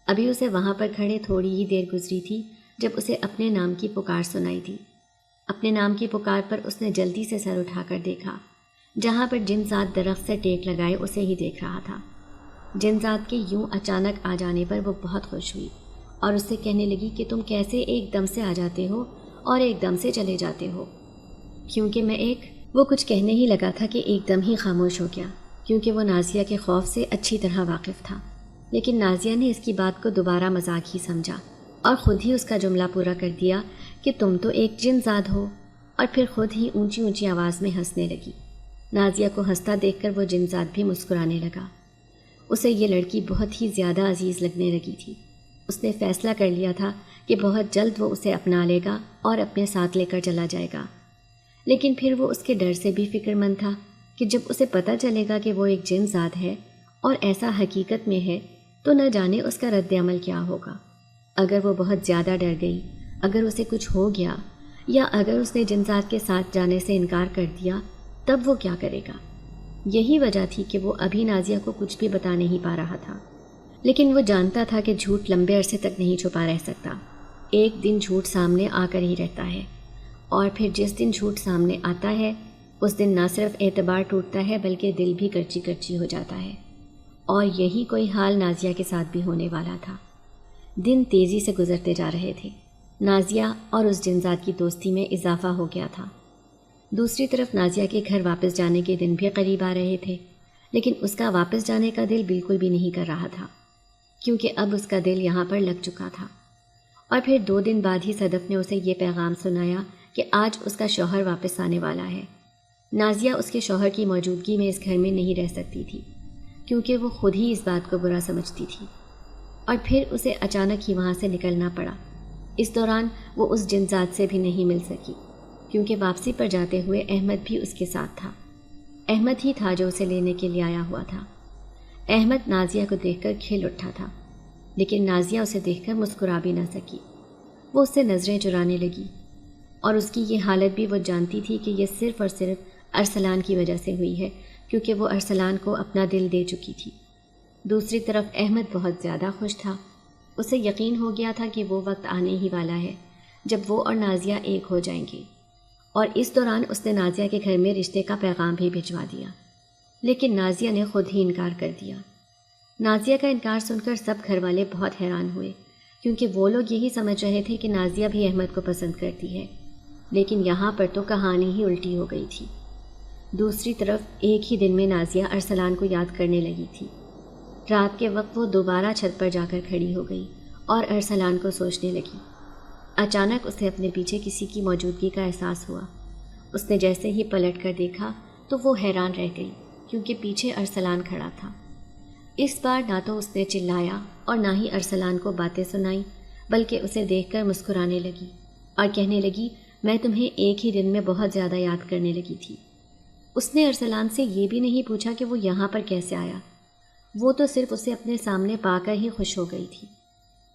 Speaker 2: ابھی اسے وہاں پر کھڑے تھوڑی ہی دیر گزری تھی جب اسے اپنے نام کی پکار سنائی دی۔ اپنے نام کی پکار پر اس نے جلدی سے سر اٹھا کر دیکھا، جہاں پر جنزاد درخت سے ٹیک لگائے اسے ہی دیکھ رہا تھا۔ جنزاد کے یوں اچانک آ جانے پر وہ بہت خوش ہوئی اور اس سے کہنے لگی کہ تم کیسے ایک دم سے آ جاتے ہو اور ایک دم سے چلے جاتے ہو؟ کیونکہ میں وہ کچھ کہنے ہی لگا تھا کہ ایک دم ہی خاموش ہو گیا، کیونکہ وہ نازیہ کے خوف سے اچھی طرح واقف تھا۔ لیکن نازیہ نے اس کی بات کو دوبارہ مذاق ہی سمجھا اور خود ہی اس کا جملہ پورا کر دیا کہ تم تو ایک جنزاد ہو، اور پھر خود ہی اونچی اونچی آواز میں ہنسنے لگی۔ نازیہ کو ہنستا دیکھ کر وہ جنزاد بھی مسکرانے لگا۔ اسے یہ لڑکی بہت ہی زیادہ عزیز لگنے لگی تھی۔ اس نے فیصلہ کر لیا تھا کہ بہت جلد وہ اسے اپنا لے گا اور اپنے ساتھ لے کر چلا جائے گا۔ لیکن پھر وہ اس کے ڈر سے بھی فکر مند تھا کہ جب اسے پتہ چلے گا کہ وہ ایک جنزاد ہے اور ایسا حقیقت میں ہے تو نہ جانے اس کا رد عمل کیا ہوگا۔ اگر وہ بہت زیادہ ڈر گئی، اگر اسے کچھ ہو گیا، یا اگر اس نے جنزاد کے ساتھ جانے سے انکار کر دیا، تب وہ کیا کرے گا؟ یہی وجہ تھی کہ وہ ابھی نازیہ کو کچھ بھی بتا نہیں پا رہا تھا۔ لیکن وہ جانتا تھا کہ جھوٹ لمبے عرصے تک نہیں چھپا رہ سکتا، ایک دن جھوٹ سامنے آ کر ہی رہتا ہے، اور پھر جس دن جھوٹ سامنے آتا ہے اس دن نہ صرف اعتبار ٹوٹتا ہے بلکہ دل بھی کرچی کرچی ہو جاتا ہے۔ اور یہی کوئی حال نازیہ کے ساتھ بھی ہونے والا تھا۔ دن تیزی سے گزرتے جا رہے تھے۔ نازیہ اور اس جنزاد کی دوستی میں اضافہ ہو گیا تھا۔ دوسری طرف نازیہ کے گھر واپس جانے کے دن بھی قریب آ رہے تھے، لیکن اس کا واپس جانے کا دل بالکل بھی نہیں کر رہا تھا، کیونکہ اب اس کا دل یہاں پر لگ چکا تھا۔ اور پھر 2 دن بعد ہی صدف نے اسے یہ پیغام سنایا کہ آج اس کا شوہر واپس آنے والا ہے۔ نازیہ اس کے شوہر کی موجودگی میں اس گھر میں نہیں رہ سکتی تھی، کیونکہ وہ خود ہی اس بات کو برا سمجھتی تھی، اور پھر اسے اچانک ہی وہاں سے نکلنا پڑا۔ اس دوران وہ اس جنزاد سے بھی نہیں مل سکی، کیونکہ واپسی پر جاتے ہوئے احمد بھی اس کے ساتھ تھا۔ احمد ہی تھا جو اسے لینے کے لیے آیا ہوا تھا۔ احمد نازیہ کو دیکھ کر کھل اٹھا تھا، لیکن نازیہ اسے دیکھ کر مسکرا بھی نہ سکی۔ وہ اس سے نظریں چرانے لگی، اور اس کی یہ حالت بھی وہ جانتی تھی کہ یہ صرف اور صرف ارسلان کی وجہ سے ہوئی ہے، کیونکہ وہ ارسلان کو اپنا دل دے چکی تھی۔ دوسری طرف احمد بہت زیادہ خوش تھا۔ اسے یقین ہو گیا تھا کہ وہ وقت آنے ہی والا ہے جب وہ اور نازیہ ایک ہو جائیں گے، اور اس دوران اس نے نازیہ کے گھر میں رشتے کا پیغام بھی بھجوا دیا، لیکن نازیہ نے خود ہی انکار کر دیا۔ نازیہ کا انکار سن کر سب گھر والے بہت حیران ہوئے، کیونکہ وہ لوگ یہی سمجھ رہے تھے کہ نازیہ بھی احمد کو پسند کرتی ہے، لیکن یہاں پر تو کہانی ہی الٹی ہو گئی تھی۔ دوسری طرف ایک ہی دن میں نازیہ ارسلان کو یاد کرنے لگی تھی۔ رات کے وقت وہ دوبارہ چھت پر جا کر کھڑی ہو گئی اور ارسلان کو سوچنے لگی۔ اچانک اسے اپنے پیچھے کسی کی موجودگی کا احساس ہوا۔ اس نے جیسے ہی پلٹ کر دیکھا تو وہ حیران رہ گئی، کیونکہ پیچھے ارسلان کھڑا تھا۔ اس بار نہ تو اس نے چلایا اور نہ ہی ارسلان کو باتیں سنائیں، بلکہ اسے دیکھ کر مسکرانے لگی اور کہنے لگی، میں تمہیں ایک ہی دن میں بہت زیادہ یاد کرنے لگی تھی۔ اس نے ارسلان سے یہ بھی نہیں پوچھا کہ وہ یہاں پر کیسے آیا، وہ تو صرف اسے اپنے سامنے پا کر ہی خوش ہو گئی تھی۔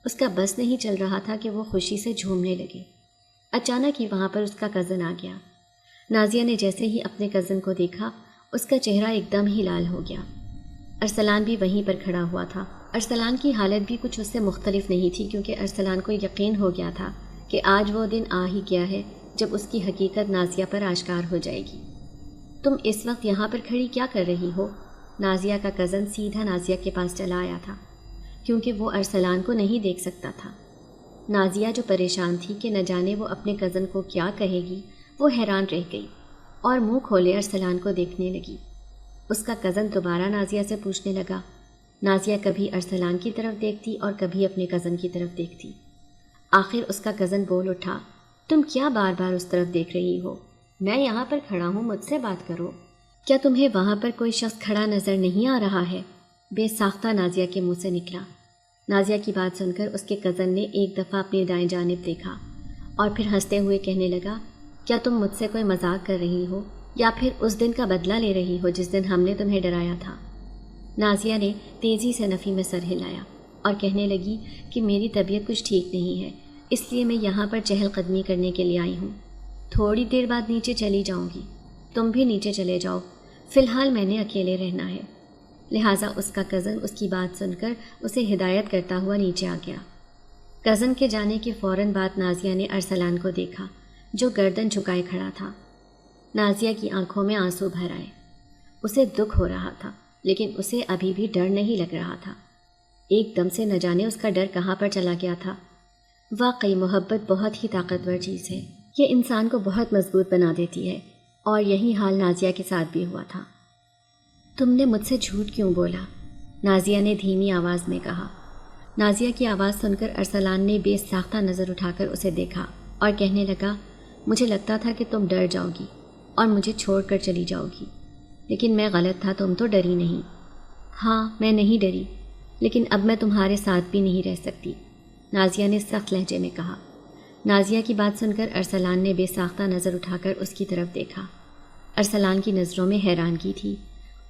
Speaker 2: اس کا بس نہیں چل رہا تھا کہ وہ خوشی سے جھومنے لگے۔ اچانک ہی وہاں پر اس کا کزن آ گیا۔ نازیہ نے جیسے ہی اپنے کزن کو دیکھا، اس کا چہرہ ایک دم ہی لال ہو گیا۔ ارسلان بھی وہیں پر کھڑا ہوا تھا۔ ارسلان کی حالت بھی کچھ اس سے مختلف نہیں تھی، کیونکہ ارسلان کو یقین ہو گیا تھا کہ آج وہ دن آ ہی گیا ہے جب اس کی حقیقت نازیہ پر آشکار ہو جائے گی۔ تم اس وقت یہاں پر کھڑی کیا کر رہی ہو؟ نازیہ کا کزن سیدھا نازیہ کے پاس چلا آیا تھا، کیونکہ وہ ارسلان کو نہیں دیکھ سکتا تھا۔ نازیہ جو پریشان تھی کہ نہ جانے وہ اپنے کزن کو کیا کہے گی، وہ حیران رہ گئی اور منہ کھولے ارسلان کو دیکھنے لگی۔ اس کا کزن دوبارہ نازیہ سے پوچھنے لگا۔ نازیہ کبھی ارسلان کی طرف دیکھتی اور کبھی اپنے کزن کی طرف دیکھتی۔ آخر اس کا کزن بول اٹھا، تم کیا بار بار اس طرف دیکھ رہی ہو؟ میں یہاں پر کھڑا ہوں، مجھ سے بات کرو۔ کیا تمہیں وہاں پر کوئی شخص کھڑا نظر نہیں آ رہا ہے؟ بے ساختہ نازیہ کے منہ سے نکلا۔ نازیہ کی بات سن کر اس کے کزن نے ایک دفعہ اپنی دائیں جانب دیکھا اور پھر ہنستے ہوئے کہنے لگا، کیا تم مجھ سے کوئی مذاق کر رہی ہو یا پھر اس دن کا بدلہ لے رہی ہو جس دن ہم نے تمہیں ڈرایا تھا؟ نازیہ نے تیزی سے نفی میں سر ہلایا اور کہنے لگی کہ میری طبیعت کچھ ٹھیک نہیں ہے، اس لیے میں یہاں پر چہل قدمی کرنے کے لیے آئی ہوں۔ تھوڑی دیر بعد نیچے چلی جاؤں گی، تم بھی نیچے چلے جاؤ، فی الحال میں نے اکیلے رہنا ہے۔ لہٰذا اس کا کزن اس کی بات سن کر اسے ہدایت کرتا ہوا نیچے آ گیا۔ کزن کے جانے کے فوراً بعد نازیہ نے ارسلان کو دیکھا، جو گردن جھکائے کھڑا تھا۔ نازیہ کی آنکھوں میں آنسو بھر آئے۔ اسے دکھ ہو رہا تھا، لیکن اسے ابھی بھی ڈر نہیں لگ رہا تھا۔ ایک دم سے نہ جانے اس کا ڈر کہاں پر چلا گیا تھا۔ واقعی محبت بہت ہی طاقتور چیز ہے، یہ انسان کو بہت مضبوط بنا دیتی ہے، اور یہی حال نازیہ کے ساتھ بھی ہوا تھا۔ تم نے مجھ سے جھوٹ کیوں بولا؟ نازیہ نے دھیمی آواز میں کہا۔ نازیہ کی آواز سن کر ارسلان نے بے ساختہ نظر اٹھا کر اسے دیکھا اور کہنے لگا، مجھے لگتا تھا کہ تم ڈر جاؤ گی اور مجھے چھوڑ کر چلی جاؤ گی، لیکن میں غلط تھا، تم تو ڈری نہیں۔ ہاں، میں نہیں ڈری، لیکن اب میں تمہارے ساتھ بھی نہیں رہ سکتی، نازیہ نے سخت لہجے میں کہا۔ نازیہ کی بات سن کر ارسلان نے بے ساختہ نظر اٹھا کر اس کی طرف دیکھا۔ ارسلان کی نظروں میں حیرانگی تھی،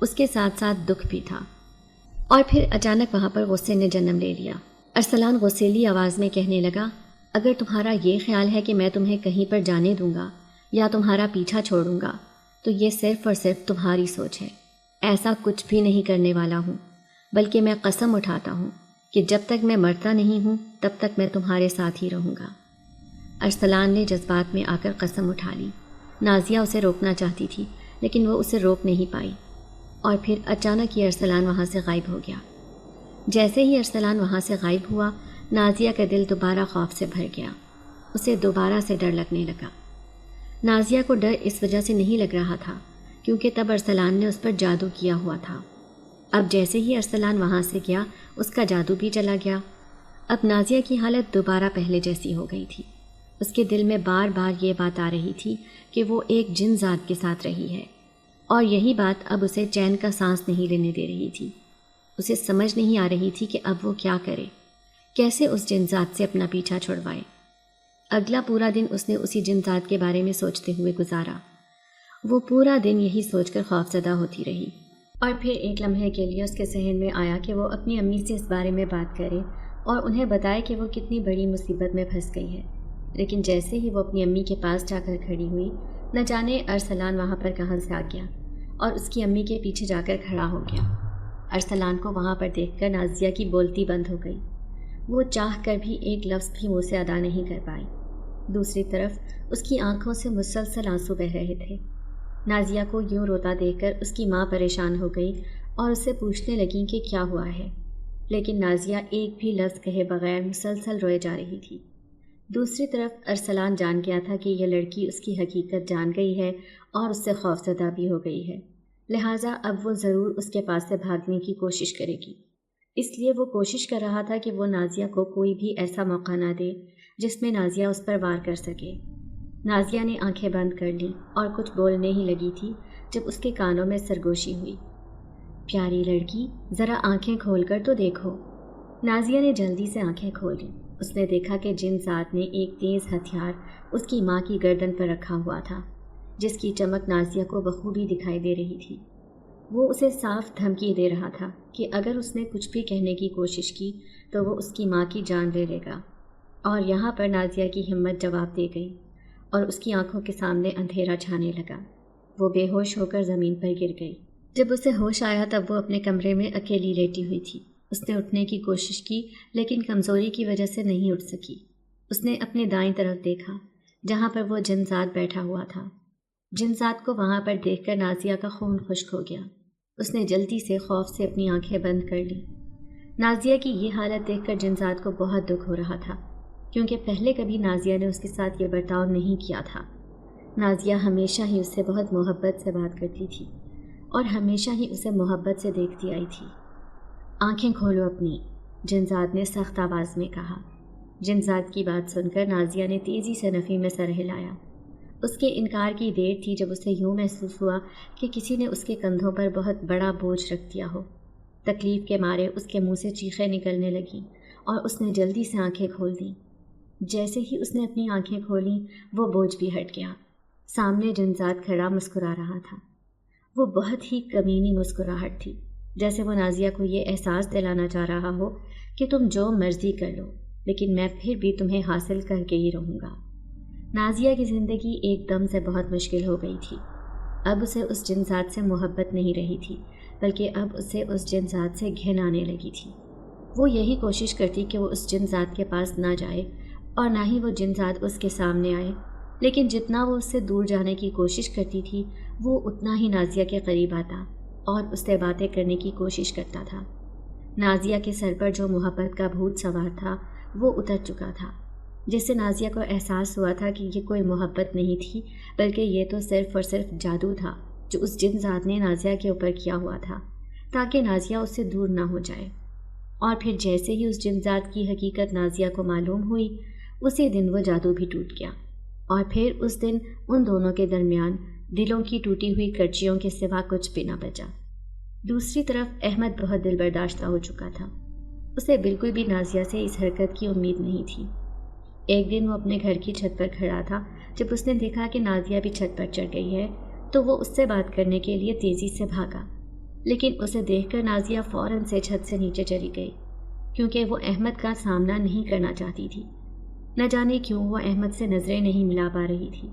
Speaker 2: اس کے ساتھ ساتھ دکھ بھی تھا، اور پھر اچانک وہاں پر غصے نے جنم لے لیا۔ ارسلان غصیلی آواز میں کہنے لگا، اگر تمہارا یہ خیال ہے کہ میں تمہیں کہیں پر جانے دوں گا یا تمہارا پیچھا چھوڑوں گا تو یہ صرف اور صرف تمہاری سوچ ہے۔ ایسا کچھ بھی نہیں کرنے والا ہوں، بلکہ میں قسم اٹھاتا ہوں کہ جب تک میں مرتا نہیں ہوں تب تک میں تمہارے ساتھ ہی رہوں گا۔ ارسلان نے جذبات میں آ کر قسم اٹھا لی۔ نازیہ اسے روکنا چاہتی تھی، لیکن وہ اسے روک نہیں پائی۔ اور پھر اچانک یہ ارسلان وہاں سے غائب ہو گیا۔ جیسے ہی ارسلان وہاں سے غائب ہوا، نازیہ کا دل دوبارہ خوف سے بھر گیا۔ اسے دوبارہ سے ڈر لگنے لگا۔ نازیہ کو ڈر اس وجہ سے نہیں لگ رہا تھا کیونکہ تب ارسلان نے اس پر جادو کیا ہوا تھا۔ اب جیسے ہی ارسلان وہاں سے گیا، اس کا جادو بھی چلا گیا۔ اب نازیہ کی حالت دوبارہ پہلے جیسی ہو گئی تھی۔ اس کے دل میں بار بار یہ بات آ رہی تھی کہ وہ ایک جن ذات کے ساتھ رہی ہے، اور یہی بات اب اسے چین کا سانس نہیں لینے دے رہی تھی۔ اسے سمجھ نہیں آ رہی تھی کہ اب وہ کیا کرے، کیسے اس جن ذات سے اپنا پیچھا چھڑوائے۔ اگلا پورا دن اس نے اسی جن ذات کے بارے میں سوچتے ہوئے گزارا۔ وہ پورا دن یہی سوچ کر خوفزدہ ہوتی رہی، اور پھر ایک لمحے کے لیے اس کے ذہن میں آیا کہ وہ اپنی امی سے اس بارے میں بات کرے اور انہیں بتائے کہ وہ کتنی بڑی مصیبت میں پھنس گئی ہے۔ لیکن جیسے ہی وہ اپنی امی کے پاس جا کر کھڑی ہوئی، نہ جانے ارسلان وہاں پر کہاں سے آ گیا اور اس کی امی کے پیچھے جا کر کھڑا ہو گیا۔ ارسلان کو وہاں پر دیکھ کر نازیہ کی بولتی بند ہو گئی۔ وہ چاہ کر بھی ایک لفظ بھی منہ سے ادا نہیں کر پائی۔ دوسری طرف اس کی آنکھوں سے مسلسل آنسو بہہ رہے تھے۔ نازیہ کو یوں روتا دیکھ کر اس کی ماں پریشان ہو گئی اور اس سے پوچھنے لگیں کہ کیا ہوا ہے، لیکن نازیہ ایک بھی لفظ کہے بغیر مسلسل روئے جا رہی تھی۔ دوسری طرف ارسلان جان گیا تھا کہ یہ لڑکی اس کی حقیقت جان گئی ہے اور اس سے خوفزدہ بھی ہو گئی ہے، لہٰذا اب وہ ضرور اس کے پاس سے بھاگنے کی کوشش کرے گی۔ اس لیے وہ کوشش کر رہا تھا کہ وہ نازیہ کو کوئی بھی ایسا موقع نہ دے جس میں نازیہ اس پر وار کر سکے۔ نازیہ نے آنکھیں بند کر لیں اور کچھ بولنے ہی لگی تھی جب اس کے کانوں میں سرگوشی ہوئی۔ پیاری لڑکی، ذرا آنکھیں کھول کر تو دیکھو۔ نازیہ نے جلدی سے آنکھیں کھولیں۔ اس نے دیکھا کہ جن ذات نے ایک تیز ہتھیار اس کی ماں کی گردن پر رکھا ہوا تھا، جس کی چمک نازیہ کو بخوبی دکھائی دے رہی تھی۔ وہ اسے صاف دھمکی دے رہا تھا کہ اگر اس نے کچھ بھی کہنے کی کوشش کی تو وہ اس کی ماں کی جان لے لے گا، اور یہاں پر نازیہ کی ہمت جواب دے گئی اور اس کی آنکھوں کے سامنے اندھیرا چھانے لگا۔ وہ بے ہوش ہو کر زمین پر گر گئی۔ جب اسے ہوش آیا تب وہ اپنے کمرے میں اکیلی لیٹی ہوئی تھی۔ اس نے اٹھنے کی کوشش کی لیکن کمزوری کی وجہ سے نہیں اٹھ سکی۔ اس نے اپنے دائیں طرف دیکھا جہاں پر وہ جن ذات بیٹھا ہوا تھا۔ جن ذات کو وہاں پر دیکھ کر نازیہ کا خون خشک ہو گیا۔ اس نے جلدی سے خوف سے اپنی آنکھیں بند کر لیں۔ نازیہ کی یہ حالت دیکھ کر جن ذات کو بہت دکھ ہو رہا تھا، کیونکہ پہلے کبھی نازیہ نے اس کے ساتھ یہ برتاؤ نہیں کیا تھا۔ نازیہ ہمیشہ ہی اس سے بہت محبت سے بات کرتی تھی اور ہمیشہ ہی اسے محبت سے دیکھتی آئی تھی۔ آنکھیں کھولو اپنی، جن ذات نے سخت آواز میں کہا۔ جن ذات کی بات سن کر نازیہ نے تیزی سے نفی میں سر ہلایا۔ اس کے انکار کی دیر تھی جب اسے یوں محسوس ہوا کہ کسی نے اس کے کندھوں پر بہت بڑا بوجھ رکھ دیا ہو۔ تکلیف کے مارے اس کے منہ سے چیخیں نکلنے لگیں اور اس نے جلدی سے آنکھیں کھول دیں۔ جیسے ہی اس نے اپنی آنکھیں کھولیں وہ بوجھ بھی ہٹ گیا۔ سامنے جن ذات کھڑا مسکرا رہا تھا۔ وہ بہت ہی کمینی مسکراہٹ تھی، جیسے وہ نازیہ کو یہ احساس دلانا چاہ رہا ہو کہ تم جو مرضی کر لو لیکن میں پھر بھی تمہیں حاصل کر کے ہی رہوں گا۔ نازیہ کی زندگی ایک دم سے بہت مشکل ہو گئی تھی۔ اب اسے اس جن ذات سے محبت نہیں رہی تھی، بلکہ اب اسے اس جن ذات سے گھن آنے لگی تھی۔ وہ یہی کوشش کرتی کہ وہ اس جن ذات کے پاس نہ جائے اور نہ ہی وہ جن ذات اس کے سامنے آئے، لیکن جتنا وہ اس سے دور جانے کی کوشش کرتی تھی وہ اتنا ہی نازیہ کے قریب آتا اور اس سے باتیں کرنے کی کوشش کرتا تھا۔ نازیہ کے سر پر جو محبت کا بھوت سوار تھا وہ اتر چکا تھا، جس سے نازیہ کو احساس ہوا تھا کہ یہ کوئی محبت نہیں تھی بلکہ یہ تو صرف اور صرف جادو تھا جو اس جن ذات نے نازیہ کے اوپر کیا ہوا تھا تاکہ نازیہ اس سے دور نہ ہو جائے۔ اور پھر جیسے ہی اس جن ذات کی حقیقت نازیہ کو معلوم ہوئی، اسی دن وہ جادو بھی ٹوٹ گیا، اور پھر اس دن ان دونوں کے درمیان دلوں کی ٹوٹی ہوئی کرچیوں کے سوا کچھ بھی نہ بچا۔ دوسری طرف احمد بہت دل برداشتہ ہو چکا تھا۔ اسے بالکل بھی نازیہ سے اس حرکت کی امید نہیں تھی۔ ایک دن وہ اپنے گھر کی چھت پر کھڑا تھا۔ جب اس نے دیکھا کہ نازیہ بھی چھت پر چڑھ گئی ہے تو وہ اس سے بات کرنے کے لیے تیزی سے بھاگا، لیکن اسے دیکھ کر نازیہ فوراً سے چھت سے نیچے چلی گئی، کیونکہ وہ احمد کا سامنا نہیں کرنا چاہتی تھی۔ نہ جانے کیوں وہ احمد سے نظریں نہیں ملا پا رہی تھی۔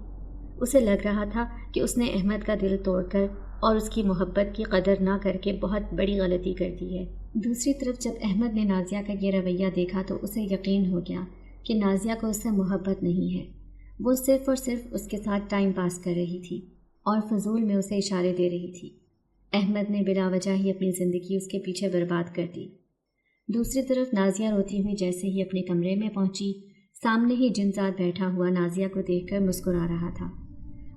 Speaker 2: اسے لگ رہا تھا کہ اس نے احمد کا دل توڑ کر اور اس کی محبت کی قدر نہ کر کے بہت بڑی غلطی کر دی ہے۔ دوسری طرف جب احمد نے نازیہ کا یہ رویہ دیکھا تو اسے یقین ہو گیا کہ نازیہ کو اس سے محبت نہیں ہے۔ وہ صرف اور صرف اس کے ساتھ ٹائم پاس کر رہی تھی اور فضول میں اسے اشارے دے رہی تھی۔ احمد نے بلا وجہ ہی اپنی زندگی اس کے پیچھے برباد کر دی۔ دوسری طرف نازیہ روتی ہوئی جیسے ہی اپنے کمرے میں پہنچی، سامنے ہی جنزاد بیٹھا ہوا نازیہ کو دیکھ کر مسکرا رہا تھا۔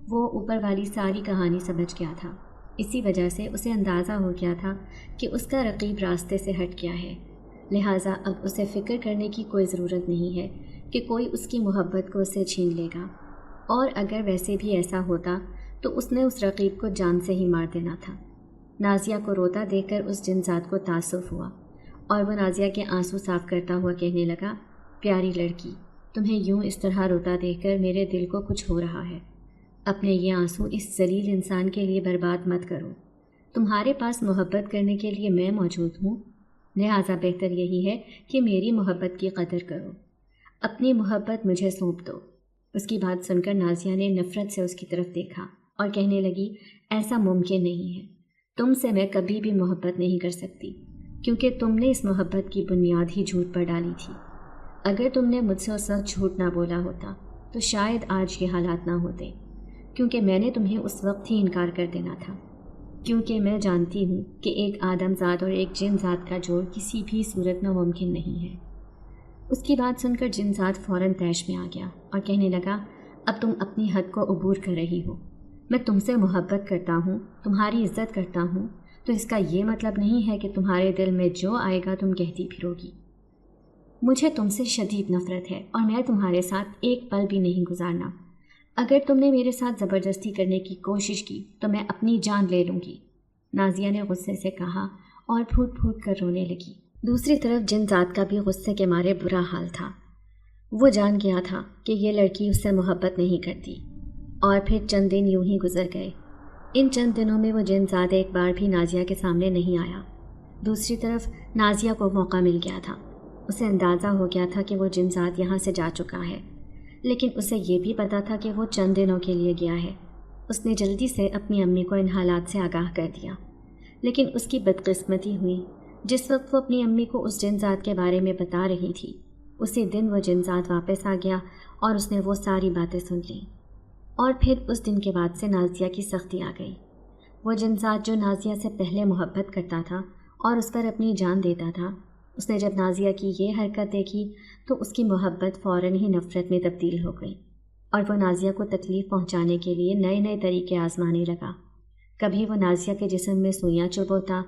Speaker 2: وہ اوپر والی ساری کہانی سمجھ گیا تھا، اسی وجہ سے اسے اندازہ ہو گیا تھا کہ اس کا رقیب راستے سے ہٹ گیا ہے، لہٰذا اب اسے فکر کرنے کی کوئی ضرورت نہیں ہے کہ کوئی اس کی محبت کو اسے چھین لے گا، اور اگر ویسے بھی ایسا ہوتا تو اس نے اس رقیب کو جان سے ہی مار دینا تھا۔ نازیہ کو روتا دیکھ کر اس جنزاد کو تأسف ہوا، اور وہ نازیہ کے آنسو صاف کرتا ہوا کہنے لگا، پیاری لڑکی، تمہیں یوں اس طرح روتا دیکھ کر میرے دل کو کچھ ہو رہا ہے۔ اپنے یہ آنسو اس ذلیل انسان کے لیے برباد مت کرو۔ تمہارے پاس محبت کرنے کے لیے میں موجود ہوں، لہٰذا بہتر یہی ہے کہ میری محبت کی قدر کرو، اپنی محبت مجھے سونپ دو۔ اس کی بات سن کر نازیہ نے نفرت سے اس کی طرف دیکھا اور کہنے لگی، ایسا ممکن نہیں ہے، تم سے میں کبھی بھی محبت نہیں کر سکتی، کیونکہ تم نے اس محبت کی بنیاد ہی جھوٹ پر ڈالی تھی۔ اگر تم نے مجھ سے اس وقت جھوٹ نہ بولا ہوتا تو شاید آج یہ حالات نہ ہوتے، کیونکہ میں نے تمہیں اس وقت ہی انکار کر دینا تھا، کیونکہ میں جانتی ہوں کہ ایک آدم ذات اور ایک جن ذات کا جوڑ کسی بھی صورت میں ممکن نہیں ہے۔ اس کی بات سن کر جن ذات فوراً طیش میں آ گیا اور کہنے لگا، اب تم اپنی حد کو عبور کر رہی ہو۔ میں تم سے محبت کرتا ہوں، تمہاری عزت کرتا ہوں، تو اس کا یہ مطلب نہیں ہے کہ تمہارے دل میں جو آئے گا تم کہتی پھرو گی۔ مجھے تم سے شدید نفرت ہے اور میں تمہارے ساتھ ایک پل بھی نہیں گزارنا۔ اگر تم نے میرے ساتھ زبردستی کرنے کی کوشش کی تو میں اپنی جان لے لوں گی، نازیہ نے غصے سے کہا اور پھوٹ پھوٹ کر رونے لگی۔ دوسری طرف جن ذات کا بھی غصے کے مارے برا حال تھا۔ وہ جان گیا تھا کہ یہ لڑکی اس سے محبت نہیں کرتی، اور پھر چند دن یوں ہی گزر گئے۔ ان چند دنوں میں وہ جن ذات ایک بار بھی نازیہ کے سامنے نہیں آیا۔ دوسری طرف نازیہ کو موقع مل گیا تھا، اسے اندازہ ہو گیا تھا کہ وہ جن ذات یہاں سے جا چکا ہے، لیکن اسے یہ بھی پتا تھا کہ وہ چند دنوں کے لیے گیا ہے۔ اس نے جلدی سے اپنی امی کو ان حالات سے آگاہ کر دیا، لیکن اس کی بدقسمتی ہوئی، جس وقت وہ اپنی امی کو اس جن ذات کے بارے میں بتا رہی تھی، اسی دن وہ جن ذات واپس آ گیا اور اس نے وہ ساری باتیں سن لیں۔ اور پھر اس دن کے بعد سے نازیہ کی سختی آ گئی۔ وہ جن ذات جو نازیہ سے پہلے محبت کرتا تھا اور اس پر اپنی جان دیتا تھا، اس نے جب نازیہ کی یہ حرکت دیکھی تو اس کی محبت فوراً ہی نفرت میں تبدیل ہو گئی، اور وہ نازیہ کو تکلیف پہنچانے کے لیے نئے نئے طریقے آزمانے لگا۔ کبھی وہ نازیہ کے جسم میں سوئیاں چبھوتا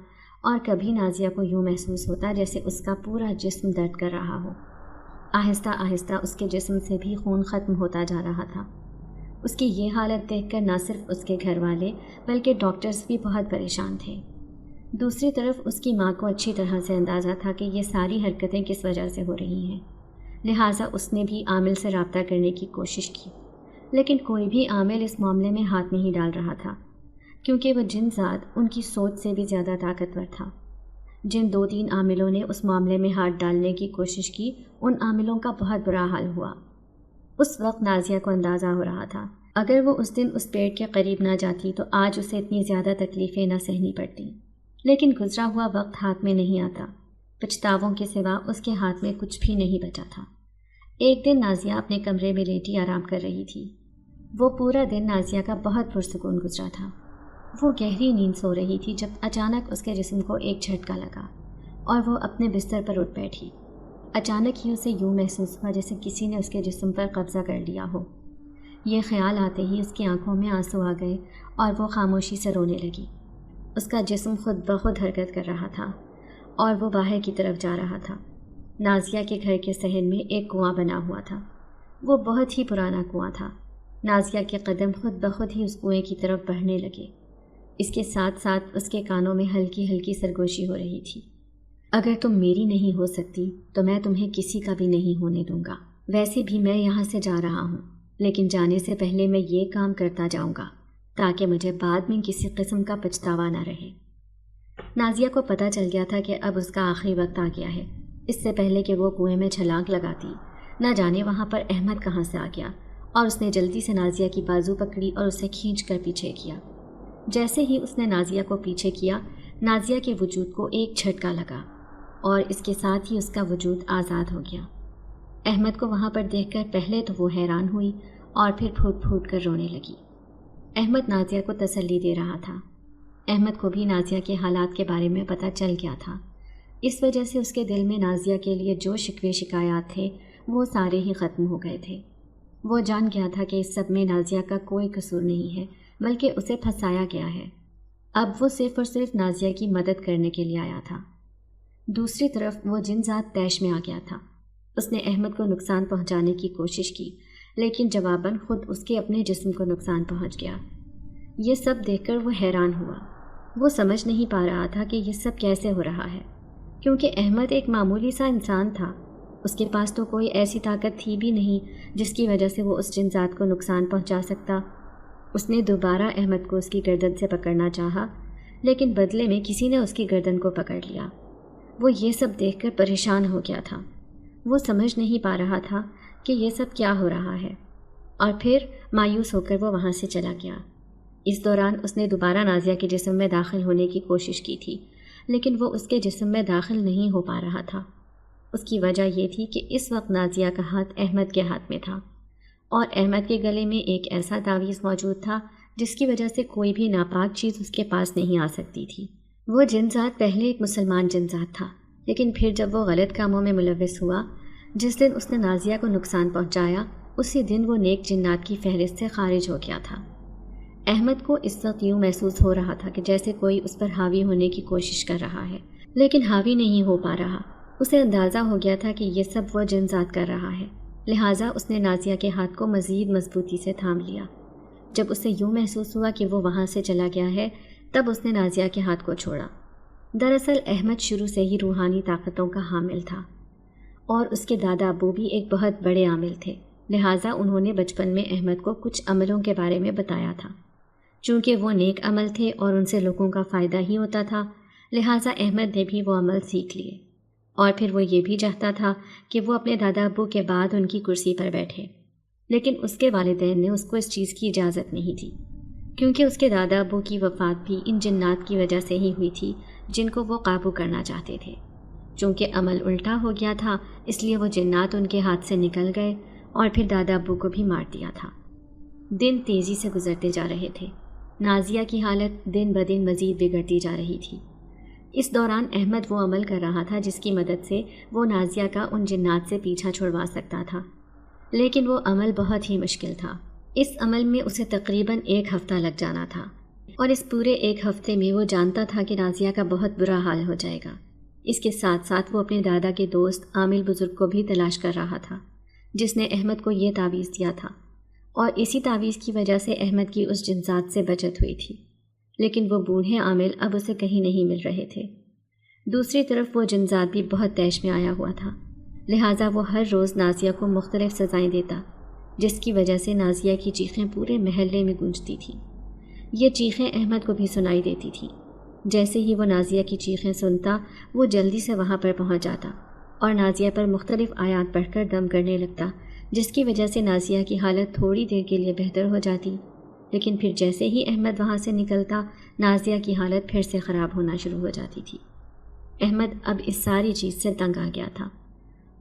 Speaker 2: اور کبھی نازیہ کو یوں محسوس ہوتا جیسے اس کا پورا جسم درد کر رہا ہو۔ آہستہ آہستہ اس کے جسم سے بھی خون ختم ہوتا جا رہا تھا۔ اس کی یہ حالت دیکھ کر نہ صرف اس کے گھر والے بلکہ ڈاکٹرز بھی بہت پریشان تھے۔ دوسری طرف اس کی ماں کو اچھی طرح سے اندازہ تھا کہ یہ ساری حرکتیں کس وجہ سے ہو رہی ہیں، لہٰذا اس نے بھی عامل سے رابطہ کرنے کی کوشش کی، لیکن کوئی بھی عامل اس معاملے میں ہاتھ نہیں ڈال رہا تھا، کیونکہ وہ جن ذات ان کی سوچ سے بھی زیادہ طاقتور تھا۔ جن 2-3 عاملوں نے اس معاملے میں ہاتھ ڈالنے کی کوشش کی، ان عاملوں کا بہت برا حال ہوا۔ اس وقت نازیہ کو اندازہ ہو رہا تھا، اگر وہ اس دن اس پیڑ کے قریب نہ جاتی تو آج اسے اتنی زیادہ تکلیفیں نہ سہنی پڑتی، لیکن گزرا ہوا وقت ہاتھ میں نہیں آتا، پچھتاووں کے سوا اس کے ہاتھ میں کچھ بھی نہیں بچا تھا۔ ایک دن نازیہ اپنے کمرے میں لیٹی آرام کر رہی تھی۔ وہ پورا دن نازیہ کا بہت پرسکون گزرا تھا۔ وہ گہری نیند سو رہی تھی جب اچانک اس کے جسم کو ایک جھٹکا لگا اور وہ اپنے بستر پر اٹھ بیٹھی۔ اچانک ہی اسے یوں محسوس ہوا جیسے کسی نے اس کے جسم پر قبضہ کر لیا ہو۔ یہ خیال آتے ہی اس کی آنکھوں میں آنسو آ گئے اور وہ خاموشی سے رونے لگی۔ اس کا جسم خود بخود حرکت کر رہا تھا اور وہ باہر کی طرف جا رہا تھا۔ نازیہ کے گھر کے صحن میں ایک کنواں بنا ہوا تھا۔ وہ بہت ہی پرانا کنواں تھا۔ نازیہ کے قدم خود بخود ہی اس کنویں کی طرف بڑھنے لگے۔ اس کے ساتھ ساتھ اس کے کانوں میں ہلکی ہلکی سرگوشی ہو رہی تھی، اگر تم میری نہیں ہو سکتی تو میں تمہیں کسی کا بھی نہیں ہونے دوں گا۔ ویسے بھی میں یہاں سے جا رہا ہوں، لیکن جانے سے پہلے میں یہ کام کرتا جاؤں گا تاکہ مجھے بعد میں کسی قسم کا پچھتاوا نہ رہے۔ نازیہ کو پتہ چل گیا تھا کہ اب اس کا آخری وقت آ گیا ہے۔ اس سے پہلے کہ وہ کنویں میں چھلانگ لگاتی، نہ جانے وہاں پر احمد کہاں سے آ گیا اور اس نے جلدی سے نازیہ کی بازو پکڑی اور اسے کھینچ کر پیچھے کیا۔ جیسے ہی اس نے نازیہ کو پیچھے کیا، نازیہ کے وجود کو ایک جھٹکا لگا اور اس کے ساتھ ہی اس کا وجود آزاد ہو گیا۔ احمد کو وہاں پر دیکھ کر پہلے تو وہ حیران ہوئی اور پھر پھوٹ پھوٹ کر رونے لگی۔ احمد نازیہ کو تسلی دے رہا تھا۔ احمد کو بھی نازیہ کے حالات کے بارے میں پتہ چل گیا تھا۔ اس وجہ سے اس کے دل میں نازیہ کے لیے جو شکوے شکایات تھے وہ سارے ہی ختم ہو گئے تھے۔ وہ جان گیا تھا کہ اس سب میں نازیہ کا کوئی قصور نہیں ہے، بلکہ اسے پھنسایا گیا ہے۔ اب وہ صرف اور صرف نازیہ کی مدد کرنے کے لیے آیا تھا۔ دوسری طرف وہ جن ذات طیش میں آ گیا تھا۔ اس نے احمد کو نقصان پہنچانے کی کوشش کی، لیکن جواباً خود اس کے اپنے جسم کو نقصان پہنچ گیا۔ یہ سب دیکھ کر وہ حیران ہوا۔ وہ سمجھ نہیں پا رہا تھا کہ یہ سب کیسے ہو رہا ہے، کیونکہ احمد ایک معمولی سا انسان تھا۔ اس کے پاس تو کوئی ایسی طاقت تھی بھی نہیں جس کی وجہ سے وہ اس جن ذات کو نقصان پہنچا سکتا۔ اس نے دوبارہ احمد کو اس کی گردن سے پکڑنا چاہا، لیکن بدلے میں کسی نے اس کی گردن کو پکڑ لیا۔ وہ یہ سب دیکھ کر پریشان ہو گیا تھا۔ وہ سمجھ نہیں پا رہا تھا کہ یہ سب کیا ہو رہا ہے، اور پھر مایوس ہو کر وہ وہاں سے چلا گیا۔ اس دوران اس نے دوبارہ نازیہ کے جسم میں داخل ہونے کی کوشش کی تھی، لیکن وہ اس کے جسم میں داخل نہیں ہو پا رہا تھا۔ اس کی وجہ یہ تھی کہ اس وقت نازیہ کا ہاتھ احمد کے ہاتھ میں تھا، اور احمد کے گلے میں ایک ایسا تعویذ موجود تھا جس کی وجہ سے کوئی بھی ناپاک چیز اس کے پاس نہیں آ سکتی تھی۔ وہ جن ذات پہلے ایک مسلمان جن ذات تھا، لیکن پھر جب وہ غلط کاموں میں ملوث ہوا، جس دن اس نے نازیہ کو نقصان پہنچایا، اسی دن وہ نیک جنات کی فہرست سے خارج ہو گیا تھا۔ احمد کو اس وقت یوں محسوس ہو رہا تھا کہ جیسے کوئی اس پر حاوی ہونے کی کوشش کر رہا ہے، لیکن حاوی نہیں ہو پا رہا۔ اسے اندازہ ہو گیا تھا کہ یہ سب وہ جن ذات کر رہا ہے، لہٰذا اس نے نازیہ کے ہاتھ کو مزید مضبوطی سے تھام لیا۔ جب اسے یوں محسوس ہوا کہ وہ وہاں سے چلا گیا ہے، تب اس نے نازیہ کے ہاتھ کو چھوڑا۔ دراصل احمد شروع سے ہی روحانی طاقتوں کا حامل تھا، اور اس کے دادا ابو بھی ایک بہت بڑے عامل تھے، لہٰذا انہوں نے بچپن میں احمد کو کچھ عملوں کے بارے میں بتایا تھا۔ چونکہ وہ نیک عمل تھے اور ان سے لوگوں کا فائدہ ہی ہوتا تھا، لہٰذا احمد نے بھی وہ عمل سیکھ لیے، اور پھر وہ یہ بھی چاہتا تھا کہ وہ اپنے دادا ابو کے بعد ان کی کرسی پر بیٹھے، لیکن اس کے والدین نے اس کو اس چیز کی اجازت نہیں دی، کیونکہ اس کے دادا ابو کی وفات بھی ان جنات کی وجہ سے ہی ہوئی تھی جن کو وہ قابو کرنا چاہتے تھے۔ چونکہ عمل الٹا ہو گیا تھا، اس لیے وہ جنات ان کے ہاتھ سے نکل گئے اور پھر دادا ابو کو بھی مار دیا تھا۔ دن تیزی سے گزرتے جا رہے تھے۔ نازیہ کی حالت دن بدن مزید بگڑتی جا رہی تھی۔ اس دوران احمد وہ عمل کر رہا تھا جس کی مدد سے وہ نازیہ کا ان جنات سے پیچھا چھڑوا سکتا تھا، لیکن وہ عمل بہت ہی مشکل تھا۔ اس عمل میں اسے تقریباً 1 ہفتہ لگ جانا تھا، اور اس پورے 1 ہفتے میں وہ جانتا تھا کہ نازیہ کا بہت برا حال ہو جائے گا۔ اس کے ساتھ ساتھ وہ اپنے دادا کے دوست عامل بزرگ کو بھی تلاش کر رہا تھا، جس نے احمد کو یہ تعویذ دیا تھا، اور اسی تعویذ کی وجہ سے احمد کی اس جنات سے بچت ہوئی تھی، لیکن وہ بوڑھے عامل اب اسے کہیں نہیں مل رہے تھے۔ دوسری طرف وہ جنات بھی بہت طیش میں آیا ہوا تھا، لہٰذا وہ ہر روز نازیہ کو مختلف سزائیں دیتا، جس کی وجہ سے نازیہ کی چیخیں پورے محلے میں گونجتی تھیں۔ یہ چیخیں احمد کو بھی سنائی دیتی تھیں۔ جیسے ہی وہ نازیہ کی چیخیں سنتا، وہ جلدی سے وہاں پر پہنچ جاتا اور نازیہ پر مختلف آیات پڑھ کر دم کرنے لگتا، جس کی وجہ سے نازیہ کی حالت تھوڑی دیر کے لیے بہتر ہو جاتی، لیکن پھر جیسے ہی احمد وہاں سے نکلتا، نازیہ کی حالت پھر سے خراب ہونا شروع ہو جاتی تھی۔ احمد اب اس ساری چیز سے تنگ آ گیا تھا۔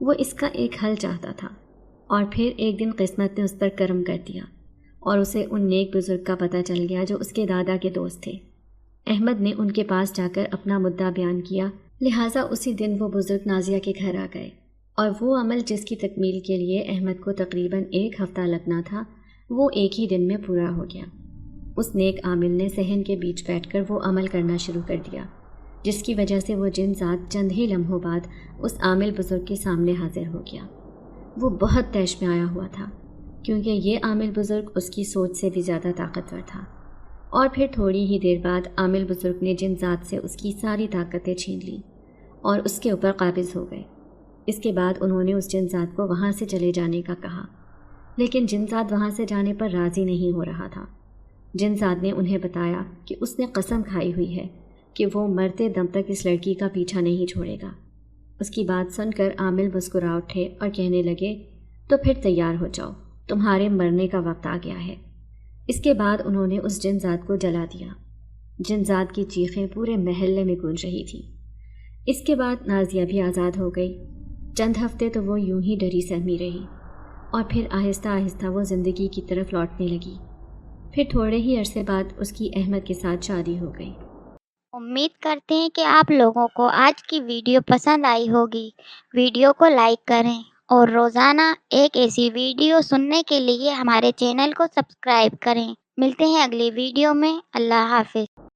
Speaker 2: وہ اس کا ایک حل چاہتا تھا، اور پھر ایک دن قسمت نے اس پر کرم کر دیا، اور اسے ان نیک بزرگ کا پتہ چل گیا جو اس کے دادا کے دوست تھے۔ احمد نے ان کے پاس جا کر اپنا مدعا بیان کیا، لہٰذا اسی دن وہ بزرگ نازیہ کے گھر آ گئے، اور وہ عمل جس کی تکمیل کے لیے احمد کو تقریباً 1 ہفتہ لگنا تھا، وہ ایک ہی دن میں پورا ہو گیا۔ اس نیک عامل نے صحن کے بیچ بیٹھ کر وہ عمل کرنا شروع کر دیا، جس کی وجہ سے وہ جن ذات چند ہی لمحوں بعد اس عامل بزرگ کے سامنے حاضر ہو گیا۔ وہ بہت طیش میں آیا ہوا تھا، کیونکہ یہ عامل بزرگ اس کی سوچ سے بھی زیادہ طاقتور تھا، اور پھر تھوڑی ہی دیر بعد عامل بزرگ نے جن ذات سے اس کی ساری طاقتیں چھین لیں اور اس کے اوپر قابض ہو گئے۔ اس کے بعد انہوں نے اس جن ذات کو وہاں سے چلے جانے کا کہا، لیکن جن ذات وہاں سے جانے پر راضی نہیں ہو رہا تھا۔ جن ذات نے انہیں بتایا کہ اس نے قسم کھائی ہوئی ہے کہ وہ مرتے دم تک اس لڑکی کا پیچھا نہیں چھوڑے گا۔ اس کی بات سن کر عامل مسکرا اٹھے اور کہنے لگے، تو پھر تیار ہو جاؤ، تمہارے مرنے کا وقت آ گیا ہے۔ اس کے بعد انہوں نے اس جن ذات کو جلا دیا۔ جن ذات کی چیخیں پورے محلے میں گونج رہی تھی۔ اس کے بعد نازیہ بھی آزاد ہو گئی۔ چند ہفتے تو وہ یوں ہی ڈری سہمی رہی، اور پھر آہستہ آہستہ وہ زندگی کی طرف لوٹنے لگی۔ پھر تھوڑے ہی عرصے بعد اس کی احمد کے ساتھ شادی ہو گئی۔
Speaker 1: امید کرتے ہیں کہ آپ لوگوں کو آج کی ویڈیو پسند آئی ہوگی۔ ویڈیو کو لائک کریں اور روزانہ ایک ایسی ویڈیو سننے کے لیے ہمارے چینل کو سبسکرائب کریں۔ ملتے ہیں اگلی ویڈیو میں۔ اللہ حافظ۔